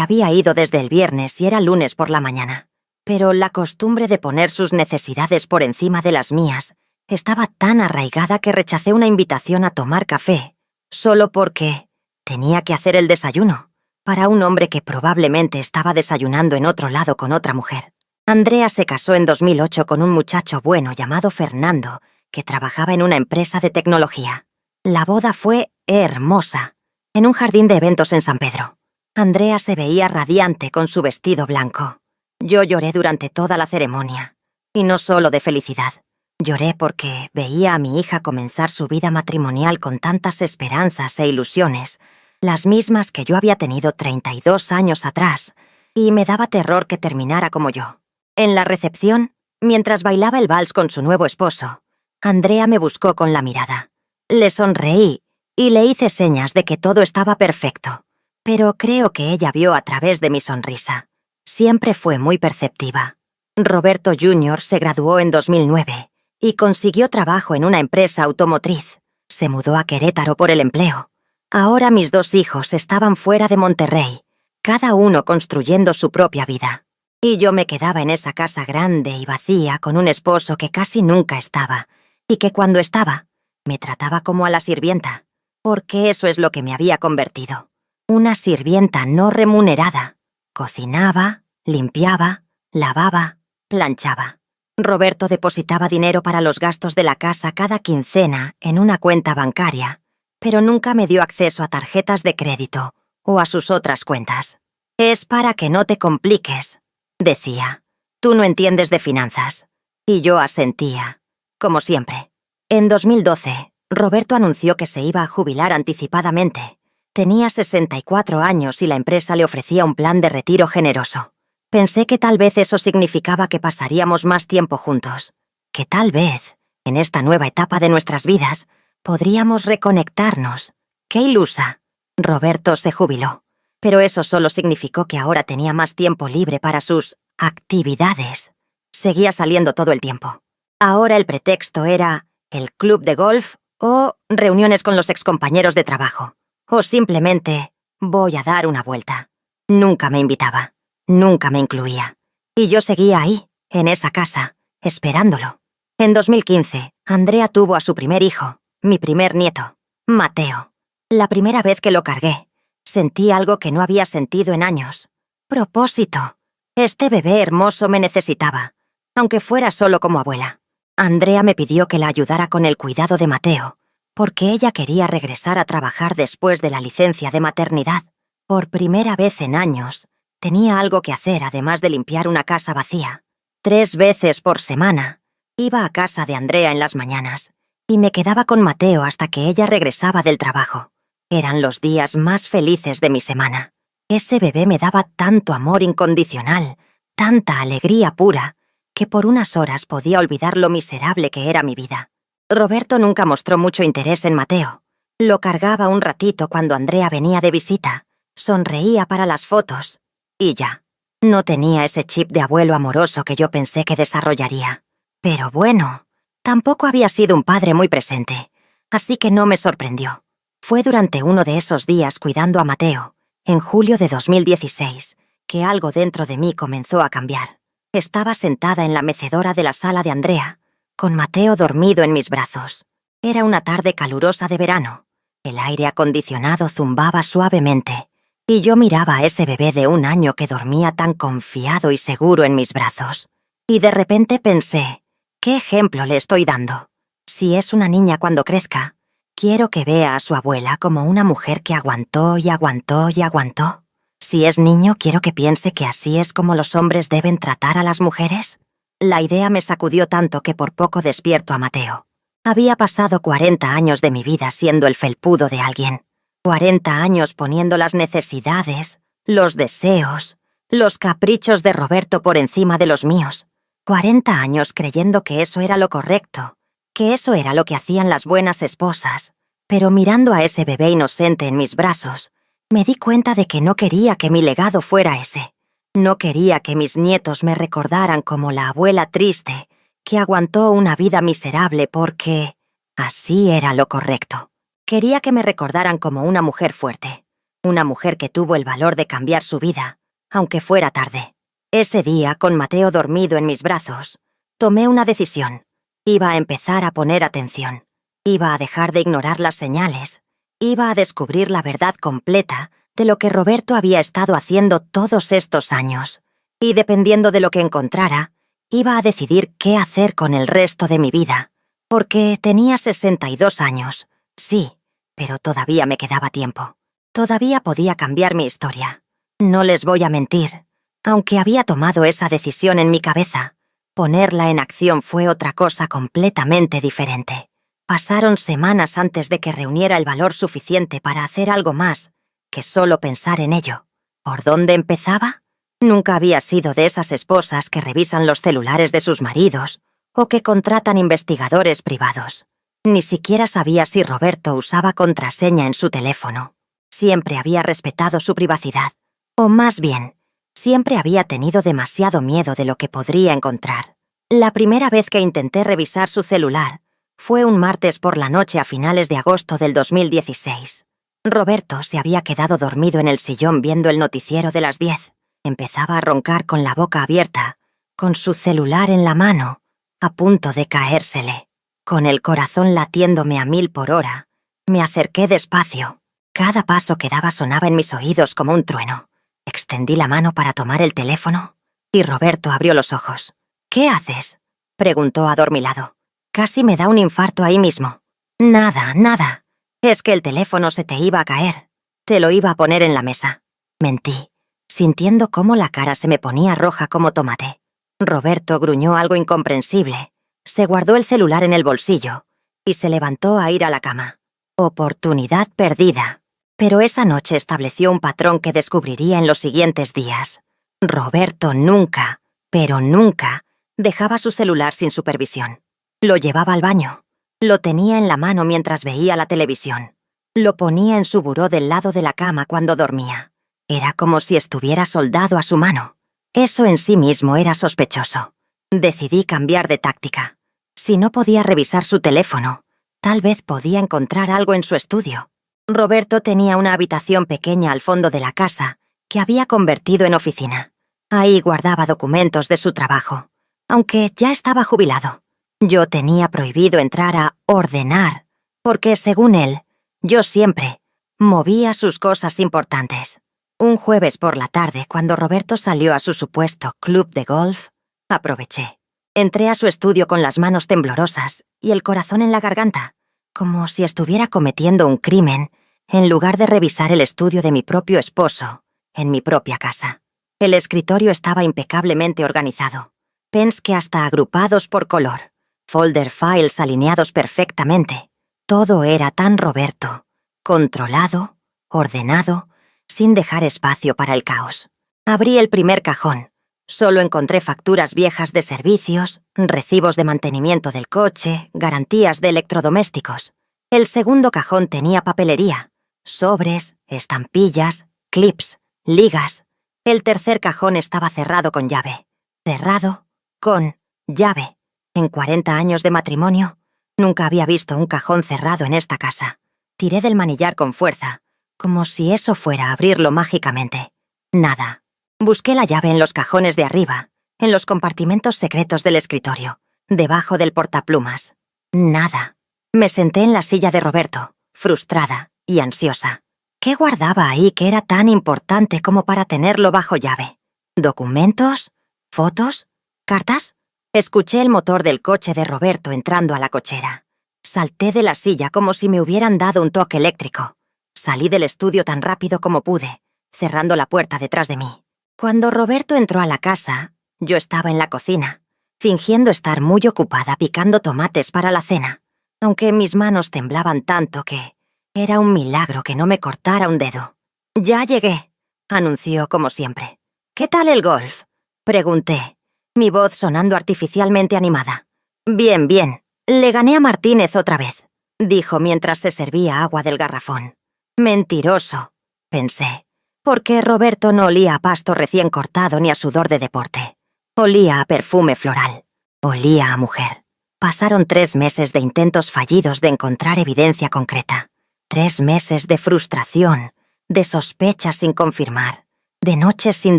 había ido desde el viernes y era lunes por la mañana. Pero la costumbre de poner sus necesidades por encima de las mías estaba tan arraigada que rechacé una invitación a tomar café, solo porque tenía que hacer el desayuno, para un hombre que probablemente estaba desayunando en otro lado con otra mujer. Andrea se casó en 2008 con un muchacho bueno llamado Fernando, que trabajaba en una empresa de tecnología. La boda fue hermosa, en un jardín de eventos en San Pedro. Andrea se veía radiante con su vestido blanco. Yo lloré durante toda la ceremonia, y no solo de felicidad. Lloré porque veía a mi hija comenzar su vida matrimonial con tantas esperanzas e ilusiones, las mismas que yo había tenido 32 años atrás, y me daba terror que terminara como yo. En la recepción, mientras bailaba el vals con su nuevo esposo, Andrea me buscó con la mirada. Le sonreí y le hice señas de que todo estaba perfecto, pero creo que ella vio a través de mi sonrisa. Siempre fue muy perceptiva. Roberto Jr. se graduó en 2009 y consiguió trabajo en una empresa automotriz. Se mudó a Querétaro por el empleo. Ahora mis 2 hijos estaban fuera de Monterrey, cada uno construyendo su propia vida. Y yo me quedaba en esa casa grande y vacía con un esposo que casi nunca estaba, y que cuando estaba, me trataba como a la sirvienta, porque eso es lo que me había convertido. Una sirvienta no remunerada. Cocinaba, limpiaba, lavaba, planchaba. Roberto depositaba dinero para los gastos de la casa cada quincena en una cuenta bancaria, pero nunca me dio acceso a tarjetas de crédito o a sus otras cuentas. «Es para que no te compliques», decía. «Tú no entiendes de finanzas». Y yo asentía, como siempre. En 2012, Roberto anunció que se iba a jubilar anticipadamente. Tenía 64 años y la empresa le ofrecía un plan de retiro generoso. Pensé que tal vez eso significaba que pasaríamos más tiempo juntos, que tal vez, en esta nueva etapa de nuestras vidas, podríamos reconectarnos. ¡Qué ilusa! Roberto se jubiló, pero eso solo significó que ahora tenía más tiempo libre para sus actividades. Seguía saliendo todo el tiempo. Ahora el pretexto era el club de golf o reuniones con los excompañeros de trabajo. O simplemente, voy a dar una vuelta. Nunca me invitaba, nunca me incluía. Y yo seguía ahí, en esa casa, esperándolo. En 2015, Andrea tuvo a su primer hijo, mi primer nieto, Mateo. La primera vez que lo cargué, sentí algo que no había sentido en años. Propósito. Este bebé hermoso me necesitaba, aunque fuera solo como abuela. Andrea me pidió que la ayudara con el cuidado de Mateo, porque ella quería regresar a trabajar después de la licencia de maternidad. Por primera vez en años, tenía algo que hacer además de limpiar una casa vacía. 3 veces por semana, iba a casa de Andrea en las mañanas, y me quedaba con Mateo hasta que ella regresaba del trabajo. Eran los días más felices de mi semana. Ese bebé me daba tanto amor incondicional, tanta alegría pura, que por unas horas podía olvidar lo miserable que era mi vida. Roberto nunca mostró mucho interés en Mateo. Lo cargaba un ratito cuando Andrea venía de visita, sonreía para las fotos, y ya. No tenía ese chip de abuelo amoroso que yo pensé que desarrollaría. Pero bueno, tampoco había sido un padre muy presente, así que no me sorprendió. Fue durante uno de esos días cuidando a Mateo, en julio de 2016, que algo dentro de mí comenzó a cambiar. Estaba sentada en la mecedora de la sala de Andrea, con Mateo dormido en mis brazos. Era una tarde calurosa de verano. El aire acondicionado zumbaba suavemente, y yo miraba a ese bebé de 1 año que dormía tan confiado y seguro en mis brazos. Y de repente pensé, ¿qué ejemplo le estoy dando? Si es una niña cuando crezca, quiero que vea a su abuela como una mujer que aguantó y aguantó y aguantó. Si es niño, quiero que piense que así es como los hombres deben tratar a las mujeres. La idea me sacudió tanto que por poco despierto a Mateo. Había pasado 40 años de mi vida siendo el felpudo de alguien. 40 años poniendo las necesidades, los deseos, los caprichos de Roberto por encima de los míos. 40 años creyendo que eso era lo correcto, que eso era lo que hacían las buenas esposas. Pero mirando a ese bebé inocente en mis brazos, me di cuenta de que no quería que mi legado fuera ese. No quería que mis nietos me recordaran como la abuela triste que aguantó una vida miserable porque así era lo correcto. Quería que me recordaran como una mujer fuerte, una mujer que tuvo el valor de cambiar su vida, aunque fuera tarde. Ese día, con Mateo dormido en mis brazos, tomé una decisión. Iba a empezar a poner atención. Iba a dejar de ignorar las señales. Iba a descubrir la verdad completa de lo que Roberto había estado haciendo todos estos años. Y dependiendo de lo que encontrara, iba a decidir qué hacer con el resto de mi vida. Porque tenía 62 años, sí, pero todavía me quedaba tiempo. Todavía podía cambiar mi historia. No les voy a mentir. Aunque había tomado esa decisión en mi cabeza, ponerla en acción fue otra cosa completamente diferente. Pasaron semanas antes de que reuniera el valor suficiente para hacer algo más que solo pensar en ello. ¿Por dónde empezaba? Nunca había sido de esas esposas que revisan los celulares de sus maridos o que contratan investigadores privados. Ni siquiera sabía si Roberto usaba contraseña en su teléfono. Siempre había respetado su privacidad, o más bien, siempre había tenido demasiado miedo de lo que podría encontrar. La primera vez que intenté revisar su celular fue un martes por la noche a finales de agosto del 2016. Roberto se había quedado dormido en el sillón viendo el noticiero de las 10. Empezaba a roncar con la boca abierta, con su celular en la mano, a punto de caérsele. Con el corazón latiéndome a 1000 por hora, me acerqué despacio. Cada paso que daba sonaba en mis oídos como un trueno. Extendí la mano para tomar el teléfono y Roberto abrió los ojos. «¿Qué haces?», preguntó adormilado. «Casi me da un infarto ahí mismo». «Nada, nada. Es que el teléfono se te iba a caer. Te lo iba a poner en la mesa». Mentí, sintiendo cómo la cara se me ponía roja como tomate. Roberto gruñó algo incomprensible. Se guardó el celular en el bolsillo y se levantó a ir a la cama. Oportunidad perdida. Pero esa noche estableció un patrón que descubriría en los siguientes días. Roberto nunca, pero nunca, dejaba su celular sin supervisión. Lo llevaba al baño. Lo tenía en la mano mientras veía la televisión. Lo ponía en su buró del lado de la cama cuando dormía. Era como si estuviera soldado a su mano. Eso en sí mismo era sospechoso. Decidí cambiar de táctica. Si no podía revisar su teléfono, tal vez podía encontrar algo en su estudio. Roberto tenía una habitación pequeña al fondo de la casa que había convertido en oficina. Ahí guardaba documentos de su trabajo, aunque ya estaba jubilado. Yo tenía prohibido entrar a ordenar, porque según él, yo siempre movía sus cosas importantes. Un jueves por la tarde, cuando Roberto salió a su supuesto club de golf, aproveché. Entré a su estudio con las manos temblorosas y el corazón en la garganta, como si estuviera cometiendo un crimen, en lugar de revisar el estudio de mi propio esposo, en mi propia casa. El escritorio estaba impecablemente organizado, pens que hasta agrupados por color, folder files alineados perfectamente. Todo era tan Roberto, controlado, ordenado, sin dejar espacio para el caos. Abrí el primer cajón. Solo encontré facturas viejas de servicios, recibos de mantenimiento del coche, garantías de electrodomésticos. El segundo cajón tenía papelería, sobres, estampillas, clips, ligas. El tercer cajón estaba cerrado con llave. Cerrado con llave. En 40 años de matrimonio, nunca había visto un cajón cerrado en esta casa. Tiré del manillar con fuerza, como si eso fuera a abrirlo mágicamente. Nada. Busqué la llave en los cajones de arriba, en los compartimentos secretos del escritorio, debajo del portaplumas. Nada. Me senté en la silla de Roberto, frustrada y ansiosa. ¿Qué guardaba ahí que era tan importante como para tenerlo bajo llave? ¿Documentos? ¿Fotos? ¿Cartas? Escuché el motor del coche de Roberto entrando a la cochera. Salté de la silla como si me hubieran dado un toque eléctrico. Salí del estudio tan rápido como pude, cerrando la puerta detrás de mí. Cuando Roberto entró a la casa, yo estaba en la cocina, fingiendo estar muy ocupada picando tomates para la cena. aunque mis manos temblaban tanto que era un milagro que no me cortara un dedo. «Ya llegué», anunció como siempre. «¿Qué tal el golf?», pregunté, mi voz sonando artificialmente animada. «Bien, bien. Le gané a Martínez otra vez», dijo mientras se servía agua del garrafón. «Mentiroso», pensé, porque Roberto no olía a pasto recién cortado ni a sudor de deporte. Olía a perfume floral. Olía a mujer. Pasaron 3 meses de intentos fallidos de encontrar evidencia concreta. 3 meses de frustración, de sospechas sin confirmar, de noches sin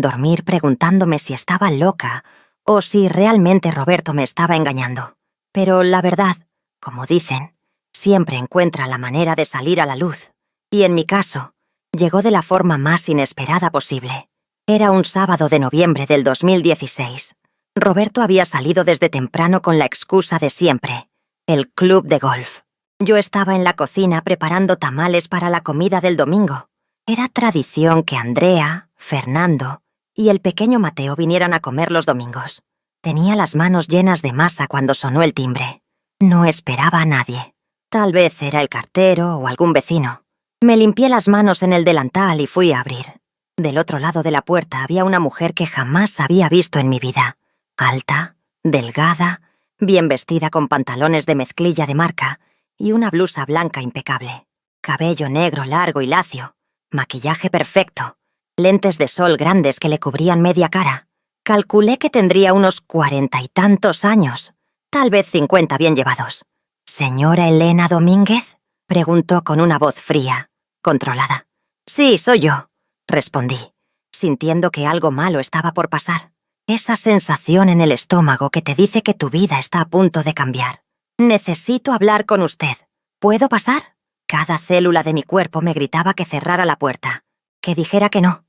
dormir preguntándome si estaba loca o si realmente Roberto me estaba engañando. Pero la verdad, como dicen, siempre encuentra la manera de salir a la luz. Y en mi caso, llegó de la forma más inesperada posible. Era un sábado de noviembre del 2016. Roberto había salido desde temprano con la excusa de siempre, el club de golf. Yo estaba en la cocina preparando tamales para la comida del domingo. Era tradición que Andrea, Fernando y el pequeño Mateo vinieran a comer los domingos. Tenía las manos llenas de masa cuando sonó el timbre. No esperaba a nadie. Tal vez era el cartero o algún vecino. Me limpié las manos en el delantal y fui a abrir. Del otro lado de la puerta había una mujer que jamás había visto en mi vida. Alta, delgada, bien vestida con pantalones de mezclilla de marca y una blusa blanca impecable. Cabello negro largo y lacio, maquillaje perfecto, lentes de sol grandes que le cubrían media cara. Calculé que tendría unos 40 y tantos años, tal vez 50 bien llevados. «¿Señora Elena Domínguez?», preguntó con una voz fría, controlada. «Sí, soy yo», respondí, sintiendo que algo malo estaba por pasar. Esa sensación en el estómago que te dice que tu vida está a punto de cambiar. «Necesito hablar con usted. ¿Puedo pasar?». Cada célula de mi cuerpo me gritaba que cerrara la puerta, que dijera que no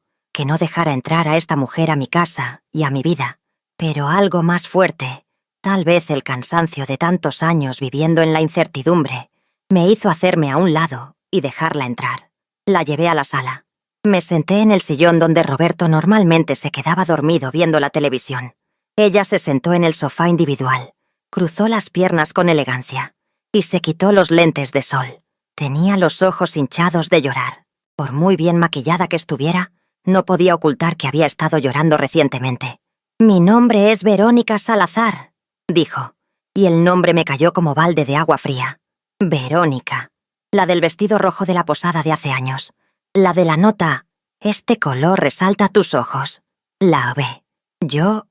dejara entrar a esta mujer a mi casa y a mi vida. Pero algo más fuerte, tal vez el cansancio de tantos años viviendo en la incertidumbre, me hizo hacerme a un lado y dejarla entrar. La llevé a la sala. Me senté en el sillón donde Roberto normalmente se quedaba dormido viendo la televisión. Ella se sentó en el sofá individual, cruzó las piernas con elegancia y se quitó los lentes de sol. Tenía los ojos hinchados de llorar. Por muy bien maquillada que estuviera, no podía ocultar que había estado llorando recientemente. «Mi nombre es Verónica Salazar», dijo, y el nombre me cayó como balde de agua fría. Verónica, la del vestido rojo de la posada de hace años. La de la nota, «Este color resalta tus ojos». La obé. Yo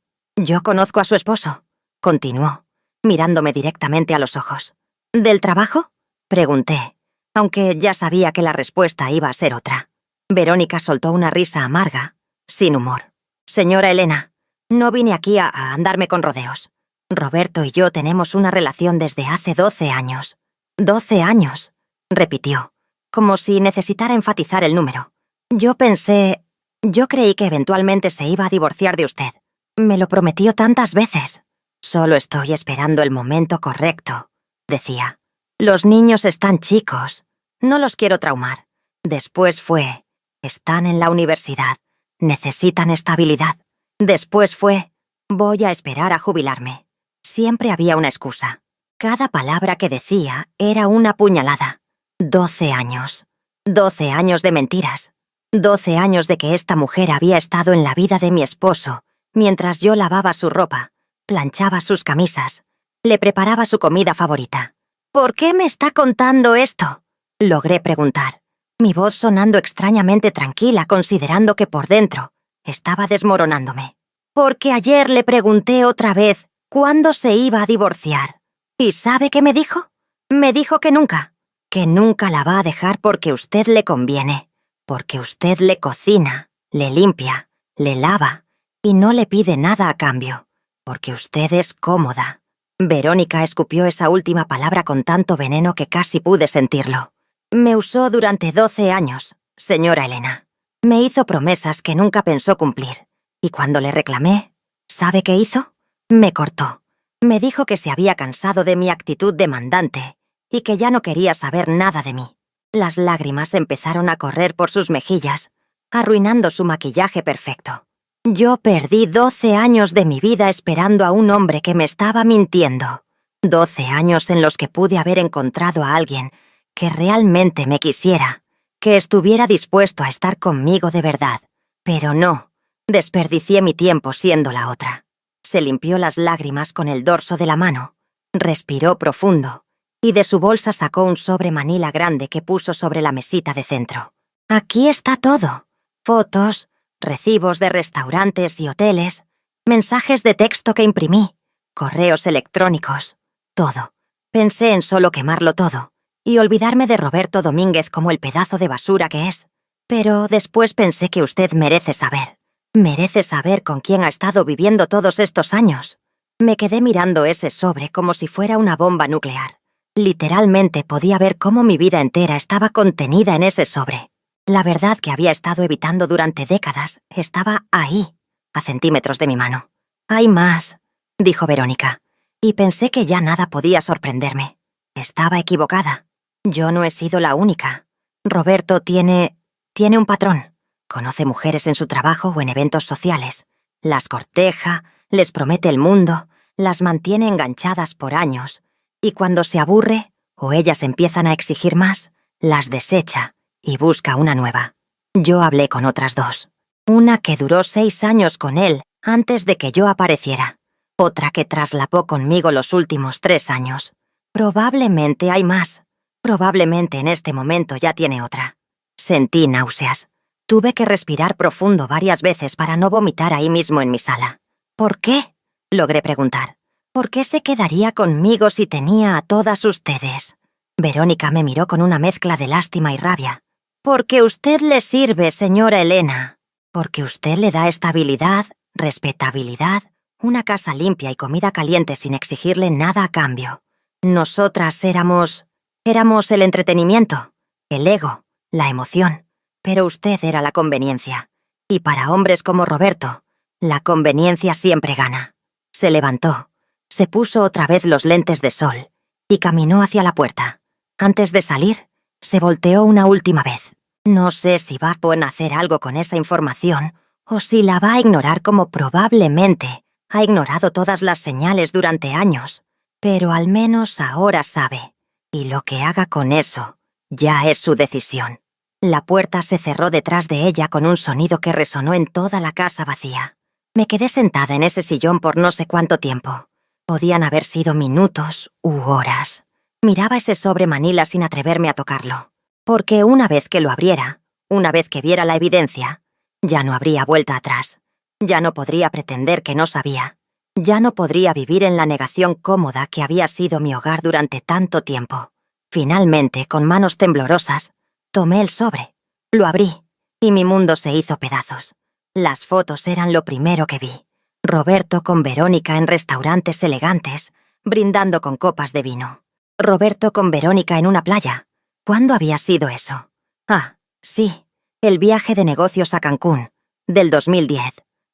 conozco a su esposo», continuó, mirándome directamente a los ojos. «¿Del trabajo?», pregunté, aunque ya sabía que la respuesta iba a ser otra. Verónica soltó una risa amarga, sin humor. «Señora Elena, no vine aquí a andarme con rodeos. Roberto y yo tenemos una relación desde hace 12 años. 12 años», repitió, como si necesitara enfatizar el número. Yo creí que eventualmente se iba a divorciar de usted. Me lo prometió tantas veces. «Solo estoy esperando el momento correcto», decía. «Los niños están chicos. No los quiero traumar. Después fue, están en la universidad. Necesitan estabilidad. Después fue, voy a esperar a jubilarme». Siempre había una excusa. Cada palabra que decía era una puñalada. 12 años. 12 años de mentiras. 12 años de que esta mujer había estado en la vida de mi esposo, mientras yo lavaba su ropa, planchaba sus camisas, le preparaba su comida favorita. «¿Por qué me está contando esto?», logré preguntar, mi voz sonando extrañamente tranquila considerando que por dentro estaba desmoronándome. «Porque ayer le pregunté otra vez cuándo se iba a divorciar. ¿Y sabe qué me dijo? Me dijo que nunca la va a dejar porque usted le conviene, porque usted le cocina, le limpia, le lava y no le pide nada a cambio, porque usted es cómoda». Verónica escupió esa última palabra con tanto veneno que casi pude sentirlo. «Me usó durante 12 años, señora Elena. Me hizo promesas que nunca pensó cumplir. Y cuando le reclamé, ¿sabe qué hizo? Me cortó. Me dijo que se había cansado de mi actitud demandante y que ya no quería saber nada de mí». Las lágrimas empezaron a correr por sus mejillas, arruinando su maquillaje perfecto. Yo perdí 12 años de mi vida esperando a un hombre que me estaba mintiendo. 12 años en los que pude haber encontrado a alguien que realmente me quisiera, que estuviera dispuesto a estar conmigo de verdad. Pero no, desperdicié mi tiempo siendo la otra. Se limpió las lágrimas con el dorso de la mano, respiró profundo y de su bolsa sacó un sobre manila grande que puso sobre la mesita de centro. Aquí está todo. Fotos, recibos de restaurantes y hoteles, mensajes de texto que imprimí, correos electrónicos, todo. Pensé en solo quemarlo todo y olvidarme de Roberto Domínguez como el pedazo de basura que es. Pero después pensé que usted merece saber. Merece saber con quién ha estado viviendo todos estos años. Me quedé mirando ese sobre como si fuera una bomba nuclear. Literalmente podía ver cómo mi vida entera estaba contenida en ese sobre. La verdad que había estado evitando durante décadas estaba ahí, a centímetros de mi mano. «Hay más», dijo Verónica, y pensé que ya nada podía sorprenderme. Estaba equivocada. Yo no he sido la única. Roberto tiene un patrón. Conoce mujeres en su trabajo o en eventos sociales. Las corteja, les promete el mundo, las mantiene enganchadas por años. Y cuando se aburre, o ellas empiezan a exigir más, las desecha y busca una nueva. Yo hablé con otras dos. Una que duró 6 años con él antes de que yo apareciera. Otra que traslapó conmigo los últimos 3 años. Probablemente hay más. Probablemente en este momento ya tiene otra. Sentí náuseas. Tuve que respirar profundo varias veces para no vomitar ahí mismo en mi sala. ¿Por qué?, logré preguntar. ¿Por qué se quedaría conmigo si tenía a todas ustedes? Verónica me miró con una mezcla de lástima y rabia. Porque usted le sirve, señora Elena. Porque usted le da estabilidad, respetabilidad, una casa limpia y comida caliente sin exigirle nada a cambio. Nosotras éramos el entretenimiento, el ego, la emoción. Pero usted era la conveniencia. Y para hombres como Roberto, la conveniencia siempre gana. Se levantó. Se puso otra vez los lentes de sol y caminó hacia la puerta. Antes de salir, se volteó una última vez. No sé si va a poder hacer algo con esa información o si la va a ignorar como probablemente ha ignorado todas las señales durante años. Pero al menos ahora sabe. Y lo que haga con eso ya es su decisión. La puerta se cerró detrás de ella con un sonido que resonó en toda la casa vacía. Me quedé sentada en ese sillón por no sé cuánto tiempo. Podían haber sido minutos u horas. Miraba ese sobre manila sin atreverme a tocarlo. Porque una vez que lo abriera, una vez que viera la evidencia, ya no habría vuelta atrás. Ya no podría pretender que no sabía. Ya no podría vivir en la negación cómoda que había sido mi hogar durante tanto tiempo. Finalmente, con manos temblorosas, tomé el sobre, lo abrí, y mi mundo se hizo pedazos. Las fotos eran lo primero que vi. Roberto con Verónica en restaurantes elegantes, brindando con copas de vino. Roberto con Verónica en una playa. ¿Cuándo había sido eso? Ah, sí, el viaje de negocios a Cancún, del 2010.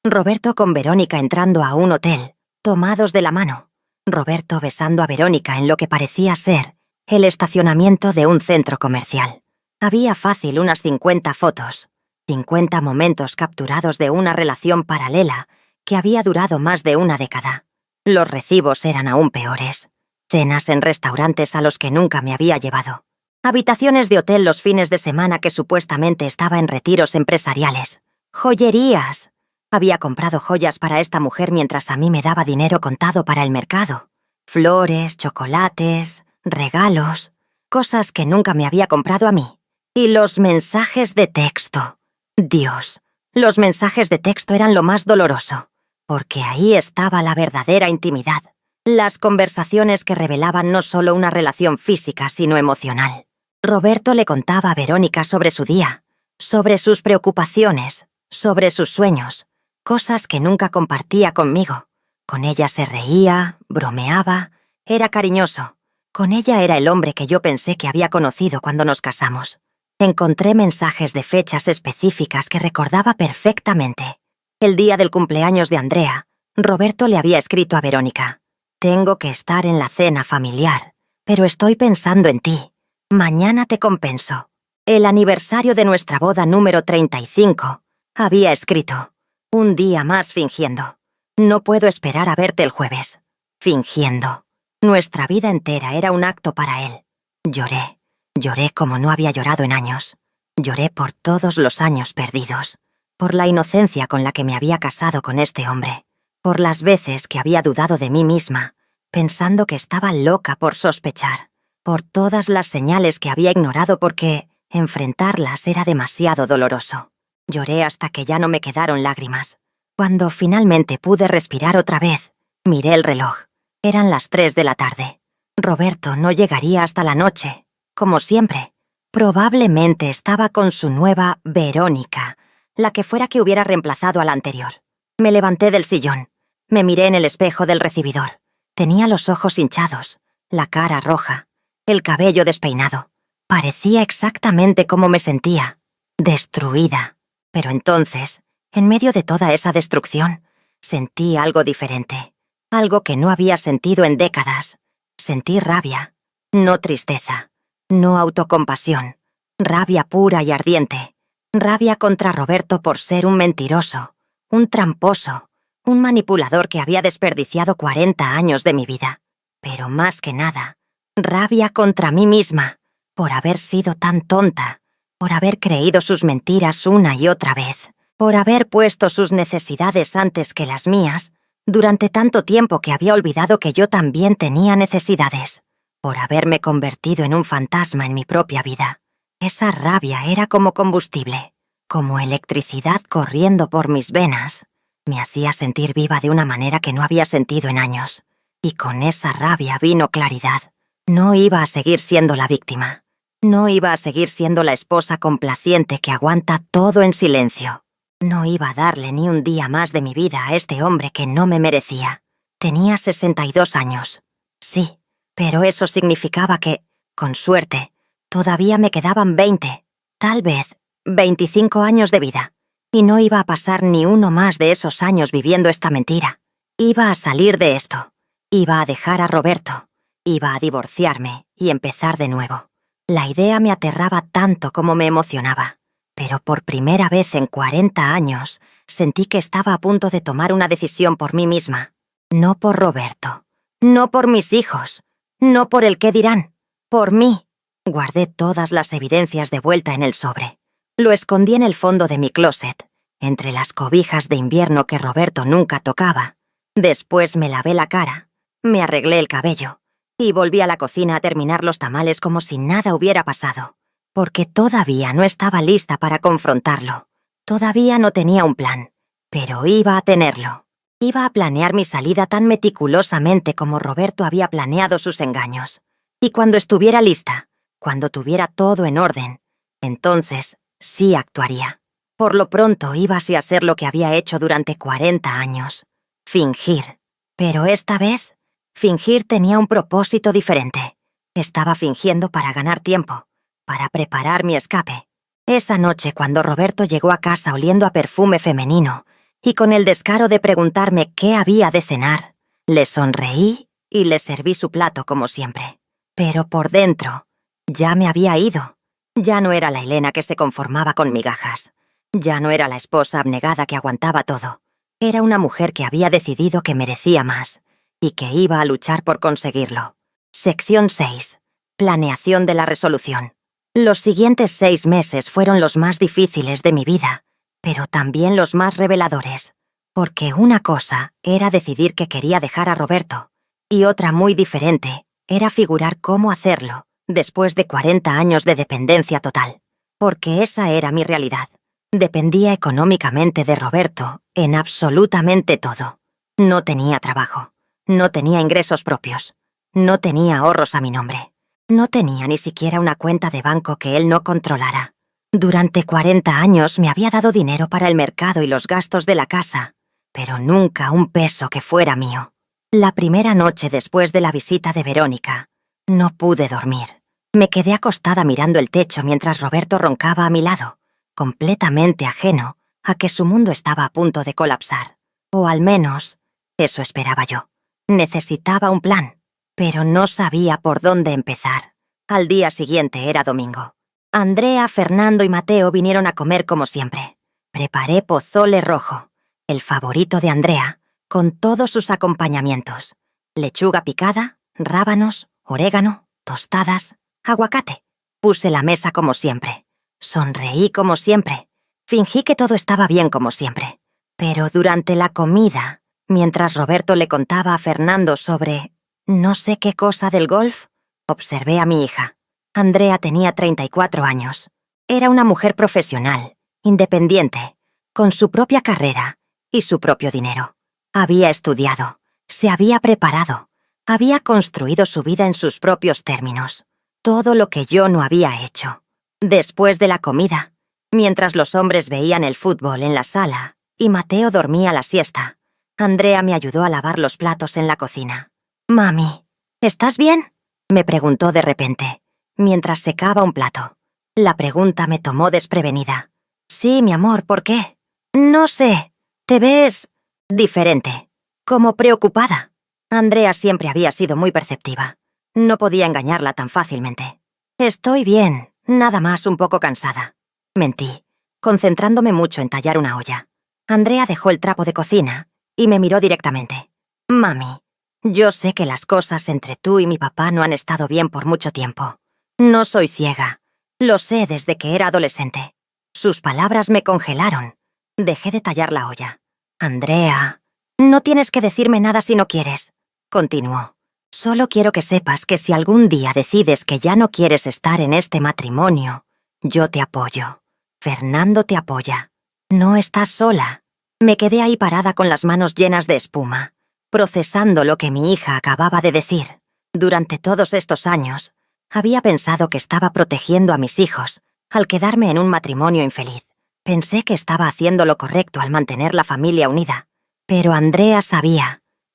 Roberto con Verónica entrando a un hotel, tomados de la mano. Roberto besando a Verónica en lo que parecía ser el estacionamiento de un centro comercial. Había fácil unas 50 fotos, 50 momentos capturados de una relación paralela que había durado más de una década. Los recibos eran aún peores. Cenas en restaurantes a los que nunca me había llevado. Habitaciones de hotel los fines de semana que supuestamente estaba en retiros empresariales. Joyerías. Había comprado joyas para esta mujer mientras a mí me daba dinero contado para el mercado. Flores, chocolates, regalos, cosas que nunca me había comprado a mí. Y los mensajes de texto. Dios, los mensajes de texto eran lo más doloroso, porque ahí estaba la verdadera intimidad. Las conversaciones que revelaban no solo una relación física, sino emocional. Roberto le contaba a Verónica sobre su día, sobre sus preocupaciones, sobre sus sueños, cosas que nunca compartía conmigo. Con ella se reía, bromeaba, era cariñoso. Con ella era el hombre que yo pensé que había conocido cuando nos casamos. Encontré mensajes de fechas específicas que recordaba perfectamente. El día del cumpleaños de Andrea, Roberto le había escrito a Verónica: «Tengo que estar en la cena familiar, pero estoy pensando en ti. Mañana te compenso». El aniversario de nuestra boda número 35, había escrito: «Un día más fingiendo. No puedo esperar a verte el jueves». Fingiendo. Nuestra vida entera era un acto para él. Lloré como no había llorado en años. Lloré por todos los años perdidos, por la inocencia con la que me había casado con este hombre, por las veces que había dudado de mí misma, pensando que estaba loca por sospechar, por todas las señales que había ignorado porque enfrentarlas era demasiado doloroso. Lloré hasta que ya no me quedaron lágrimas. Cuando finalmente pude respirar otra vez, miré el reloj. Eran las 3 de la tarde. Roberto no llegaría hasta la noche, como siempre. Probablemente estaba con su nueva Verónica, la que fuera que hubiera reemplazado a la anterior. Me levanté del sillón. Me miré en el espejo del recibidor. Tenía los ojos hinchados, la cara roja, el cabello despeinado. Parecía exactamente como me sentía, destruida. Pero entonces, en medio de toda esa destrucción, sentí algo diferente, algo que no había sentido en décadas. Sentí rabia, no tristeza, no autocompasión, rabia pura y ardiente, rabia contra Roberto por ser un mentiroso, un tramposo, un manipulador que había desperdiciado 40 años de mi vida. Pero más que nada, rabia contra mí misma, por haber sido tan tonta, por haber creído sus mentiras una y otra vez, por haber puesto sus necesidades antes que las mías, durante tanto tiempo que había olvidado que yo también tenía necesidades, por haberme convertido en un fantasma en mi propia vida. Esa rabia era como combustible, como electricidad corriendo por mis venas. Me hacía sentir viva de una manera que no había sentido en años. Y con esa rabia vino claridad. No iba a seguir siendo la víctima. No iba a seguir siendo la esposa complaciente que aguanta todo en silencio. No iba a darle ni un día más de mi vida a este hombre que no me merecía. Tenía 62 años. Sí, pero eso significaba que, con suerte, todavía me quedaban 20, tal vez 25 años de vida. Y no iba a pasar ni uno más de esos años viviendo esta mentira. Iba a salir de esto. Iba a dejar a Roberto. Iba a divorciarme y empezar de nuevo. La idea me aterraba tanto como me emocionaba. Pero por primera vez en 40 años, sentí que estaba a punto de tomar una decisión por mí misma. No por Roberto. No por mis hijos. No por el qué dirán. Por mí. Guardé todas las evidencias de vuelta en el sobre. Lo escondí en el fondo de mi closet, entre las cobijas de invierno que Roberto nunca tocaba. Después me lavé la cara, me arreglé el cabello y volví a la cocina a terminar los tamales como si nada hubiera pasado, porque todavía no estaba lista para confrontarlo. Todavía no tenía un plan, pero iba a tenerlo. Iba a planear mi salida tan meticulosamente como Roberto había planeado sus engaños. Y cuando estuviera lista, cuando tuviera todo en orden, entonces sí actuaría. Por lo pronto iba así a hacer lo que había hecho durante 40 años. Fingir. Pero esta vez, fingir tenía un propósito diferente. Estaba fingiendo para ganar tiempo, para preparar mi escape. Esa noche, cuando Roberto llegó a casa oliendo a perfume femenino y con el descaro de preguntarme qué había de cenar, le sonreí y le serví su plato como siempre. Pero por dentro, ya me había ido. Ya no era la Elena que se conformaba con migajas. Ya no era la esposa abnegada que aguantaba todo. Era una mujer que había decidido que merecía más y que iba a luchar por conseguirlo. Sección 6. Planeación de la resolución. Los siguientes 6 meses fueron los más difíciles de mi vida, pero también los más reveladores, porque una cosa era decidir que quería dejar a Roberto, y otra muy diferente era figurar cómo hacerlo después de 40 años de dependencia total, porque esa era mi realidad. Dependía económicamente de Roberto en absolutamente todo. No tenía trabajo, no tenía ingresos propios, no tenía ahorros a mi nombre, no tenía ni siquiera una cuenta de banco que él no controlara. Durante 40 años me había dado dinero para el mercado y los gastos de la casa, pero nunca un peso que fuera mío. La primera noche después de la visita de Verónica, no pude dormir. Me quedé acostada mirando el techo mientras Roberto roncaba a mi lado, completamente ajeno a que su mundo estaba a punto de colapsar. O al menos, eso esperaba yo. Necesitaba un plan, pero no sabía por dónde empezar. Al día siguiente era domingo. Andrea, Fernando y Mateo vinieron a comer como siempre. Preparé pozole rojo, el favorito de Andrea, con todos sus acompañamientos: lechuga picada, rábanos, orégano, tostadas, aguacate. Puse la mesa como siempre. Sonreí como siempre. Fingí que todo estaba bien como siempre. Pero durante la comida, mientras Roberto le contaba a Fernando sobre no sé qué cosa del golf, observé a mi hija. Andrea tenía 34 años. Era una mujer profesional, independiente, con su propia carrera y su propio dinero. Había estudiado, se había preparado, había construido su vida en sus propios términos. Todo lo que yo no había hecho. Después de la comida, mientras los hombres veían el fútbol en la sala y Mateo dormía la siesta, Andrea me ayudó a lavar los platos en la cocina. «Mami, ¿estás bien?», me preguntó de repente, mientras secaba un plato. La pregunta me tomó desprevenida. «Sí, mi amor, ¿por qué?» «No sé, te ves diferente, como preocupada». Andrea siempre había sido muy perceptiva. No podía engañarla tan fácilmente. «Estoy bien, nada más un poco cansada». Mentí, concentrándome mucho en tallar una olla. Andrea dejó el trapo de cocina y me miró directamente. «Mami, yo sé que las cosas entre tú y mi papá no han estado bien por mucho tiempo. No soy ciega. Lo sé desde que era adolescente». Sus palabras me congelaron. Dejé de tallar la olla. «Andrea, no tienes que decirme nada si no quieres», continuó. «Solo quiero que sepas que si algún día decides que ya no quieres estar en este matrimonio, yo te apoyo. Fernando te apoya. No estás sola». Me quedé ahí parada con las manos llenas de espuma, procesando lo que mi hija acababa de decir. Durante todos estos años, había pensado que estaba protegiendo a mis hijos al quedarme en un matrimonio infeliz. Pensé que estaba haciendo lo correcto al mantener la familia unida. Pero Andrea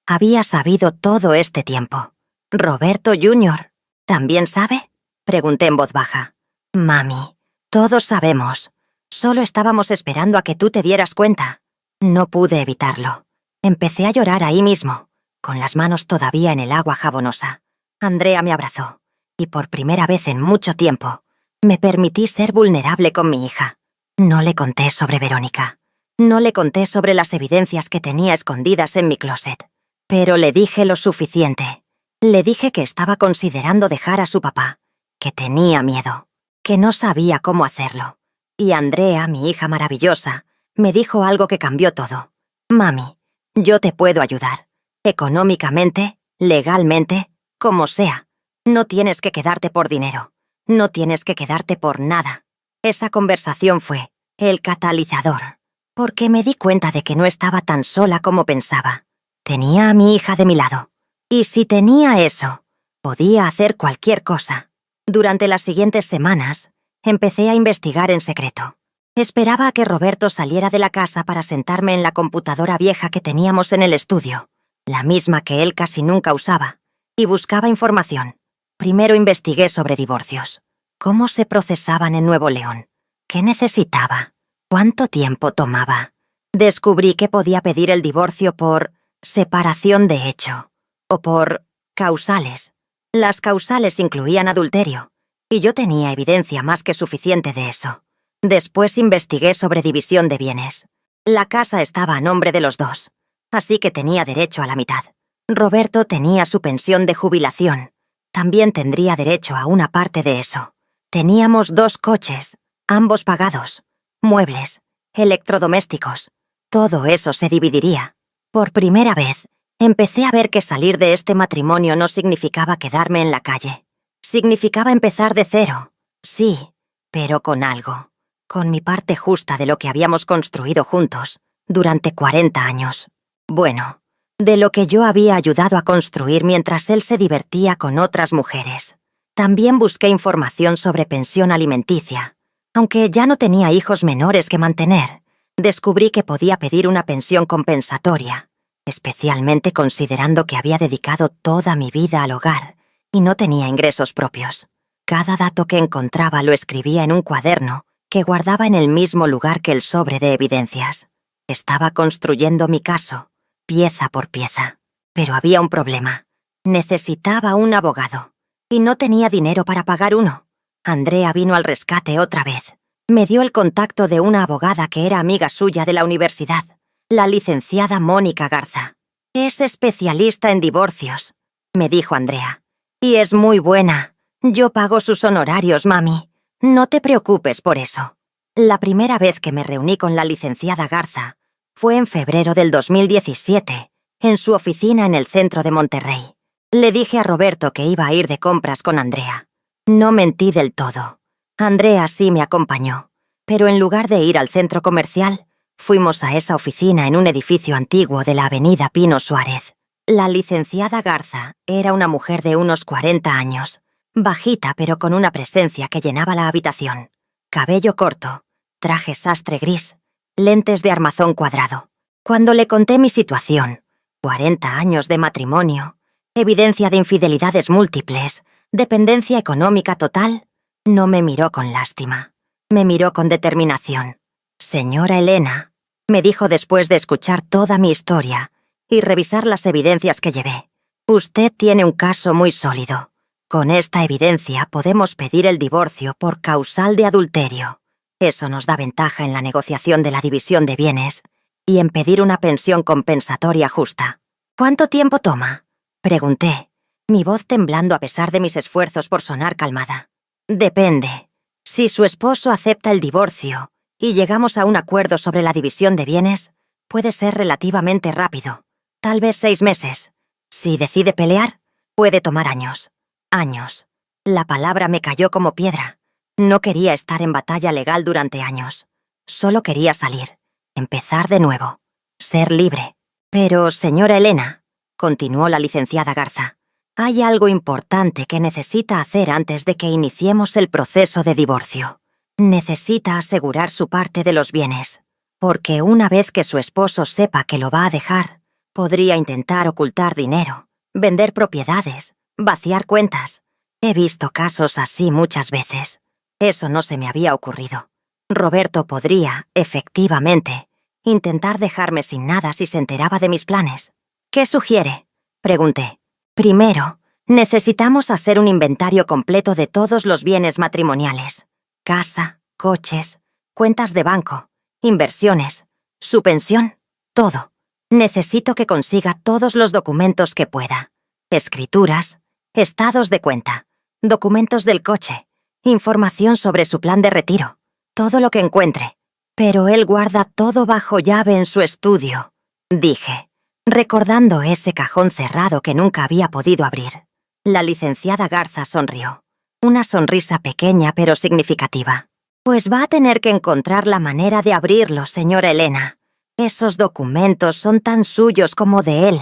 había sabido todo este tiempo. «¿Roberto Jr. también sabe?», pregunté en voz baja. «Mami, todos sabemos. Solo estábamos esperando a que tú te dieras cuenta». No pude evitarlo. Empecé a llorar ahí mismo, con las manos todavía en el agua jabonosa. Andrea me abrazó, y por primera vez en mucho tiempo, me permití ser vulnerable con mi hija. No le conté sobre Verónica. No le conté sobre las evidencias que tenía escondidas en mi closet. Pero le dije lo suficiente. Le dije que estaba considerando dejar a su papá, que tenía miedo, que no sabía cómo hacerlo. Y Andrea, mi hija maravillosa, me dijo algo que cambió todo. «Mami, yo te puedo ayudar. Económicamente, legalmente, como sea. No tienes que quedarte por dinero. No tienes que quedarte por nada». Esa conversación fue el catalizador, porque me di cuenta de que no estaba tan sola como pensaba. Tenía a mi hija de mi lado. Y si tenía eso, podía hacer cualquier cosa. Durante las siguientes semanas, empecé a investigar en secreto. Esperaba a que Roberto saliera de la casa para sentarme en la computadora vieja que teníamos en el estudio, la misma que él casi nunca usaba, y buscaba información. Primero investigué sobre divorcios. ¿Cómo se procesaban en Nuevo León? ¿Qué necesitaba? ¿Cuánto tiempo tomaba? Descubrí que podía pedir el divorcio por separación de hecho, o por causales. Las causales incluían adulterio, y yo tenía evidencia más que suficiente de eso. Después investigué sobre división de bienes. La casa estaba a nombre de los dos, así que tenía derecho a la mitad. Roberto tenía su pensión de jubilación. También tendría derecho a una parte de eso. Teníamos 2 coches, ambos pagados, muebles, electrodomésticos. Todo eso se dividiría. Por primera vez, empecé a ver que salir de este matrimonio no significaba quedarme en la calle. Significaba empezar de cero, sí, pero con algo. Con mi parte justa de lo que habíamos construido juntos durante 40 años. Bueno, de lo que yo había ayudado a construir mientras él se divertía con otras mujeres. También busqué información sobre pensión alimenticia. Aunque ya no tenía hijos menores que mantener, descubrí que podía pedir una pensión compensatoria, especialmente considerando que había dedicado toda mi vida al hogar y no tenía ingresos propios. Cada dato que encontraba lo escribía en un cuaderno que guardaba en el mismo lugar que el sobre de evidencias. Estaba construyendo mi caso, pieza por pieza. Pero había un problema. Necesitaba un abogado. Y no tenía dinero para pagar uno. Andrea vino al rescate otra vez. Me dio el contacto de una abogada que era amiga suya de la universidad, la licenciada Mónica Garza. Es especialista en divorcios. me dijo Andrea. Y es muy buena. Yo pago sus honorarios, mami. No te preocupes por eso. La primera vez que me reuní con la licenciada Garza fue en febrero del 2017, en su oficina en el centro de Monterrey. Le dije a Roberto que iba a ir de compras con Andrea. No mentí del todo. Andrea sí me acompañó, pero en lugar de ir al centro comercial, fuimos a esa oficina en un edificio antiguo de la avenida Pino Suárez. La licenciada Garza era una mujer de unos 40 años, bajita pero con una presencia que llenaba la habitación. Cabello corto, traje sastre gris, lentes de armazón cuadrado. Cuando le conté mi situación, 40 años de matrimonio, evidencia de infidelidades múltiples, dependencia económica total, no me miró con lástima. Me miró con determinación. Señora Elena, me dijo después de escuchar toda mi historia y revisar las evidencias que llevé. Usted tiene un caso muy sólido. Con esta evidencia podemos pedir el divorcio por causal de adulterio. Eso nos da ventaja en la negociación de la división de bienes y en pedir una pensión compensatoria justa. ¿Cuánto tiempo toma?, pregunté, mi voz temblando a pesar de mis esfuerzos por sonar calmada. Depende. Si su esposo acepta el divorcio y llegamos a un acuerdo sobre la división de bienes, puede ser relativamente rápido. Tal vez 6 meses. Si decide pelear, puede tomar años. Años. La palabra me cayó como piedra. No quería estar en batalla legal durante años. Solo quería salir, empezar de nuevo, ser libre. Pero, señora Elena, continuó la licenciada Garza, hay algo importante que necesita hacer antes de que iniciemos el proceso de divorcio. Necesita asegurar su parte de los bienes, porque una vez que su esposo sepa que lo va a dejar, podría intentar ocultar dinero, vender propiedades, vaciar cuentas. He visto casos así muchas veces. Eso no se me había ocurrido. Roberto podría, efectivamente, intentar dejarme sin nada si se enteraba de mis planes. ¿Qué sugiere?, pregunté. Primero, necesitamos hacer un inventario completo de todos los bienes matrimoniales. Casa, coches, cuentas de banco, inversiones, su pensión, todo. Necesito que consiga todos los documentos que pueda. Escrituras, estados de cuenta, documentos del coche, información sobre su plan de retiro, todo lo que encuentre. Pero él guarda todo bajo llave en su estudio, dije, recordando ese cajón cerrado que nunca había podido abrir. La licenciada Garza sonrió, una sonrisa pequeña pero significativa. Pues va a tener que encontrar la manera de abrirlo, señora Elena. Esos documentos son tan suyos como de él.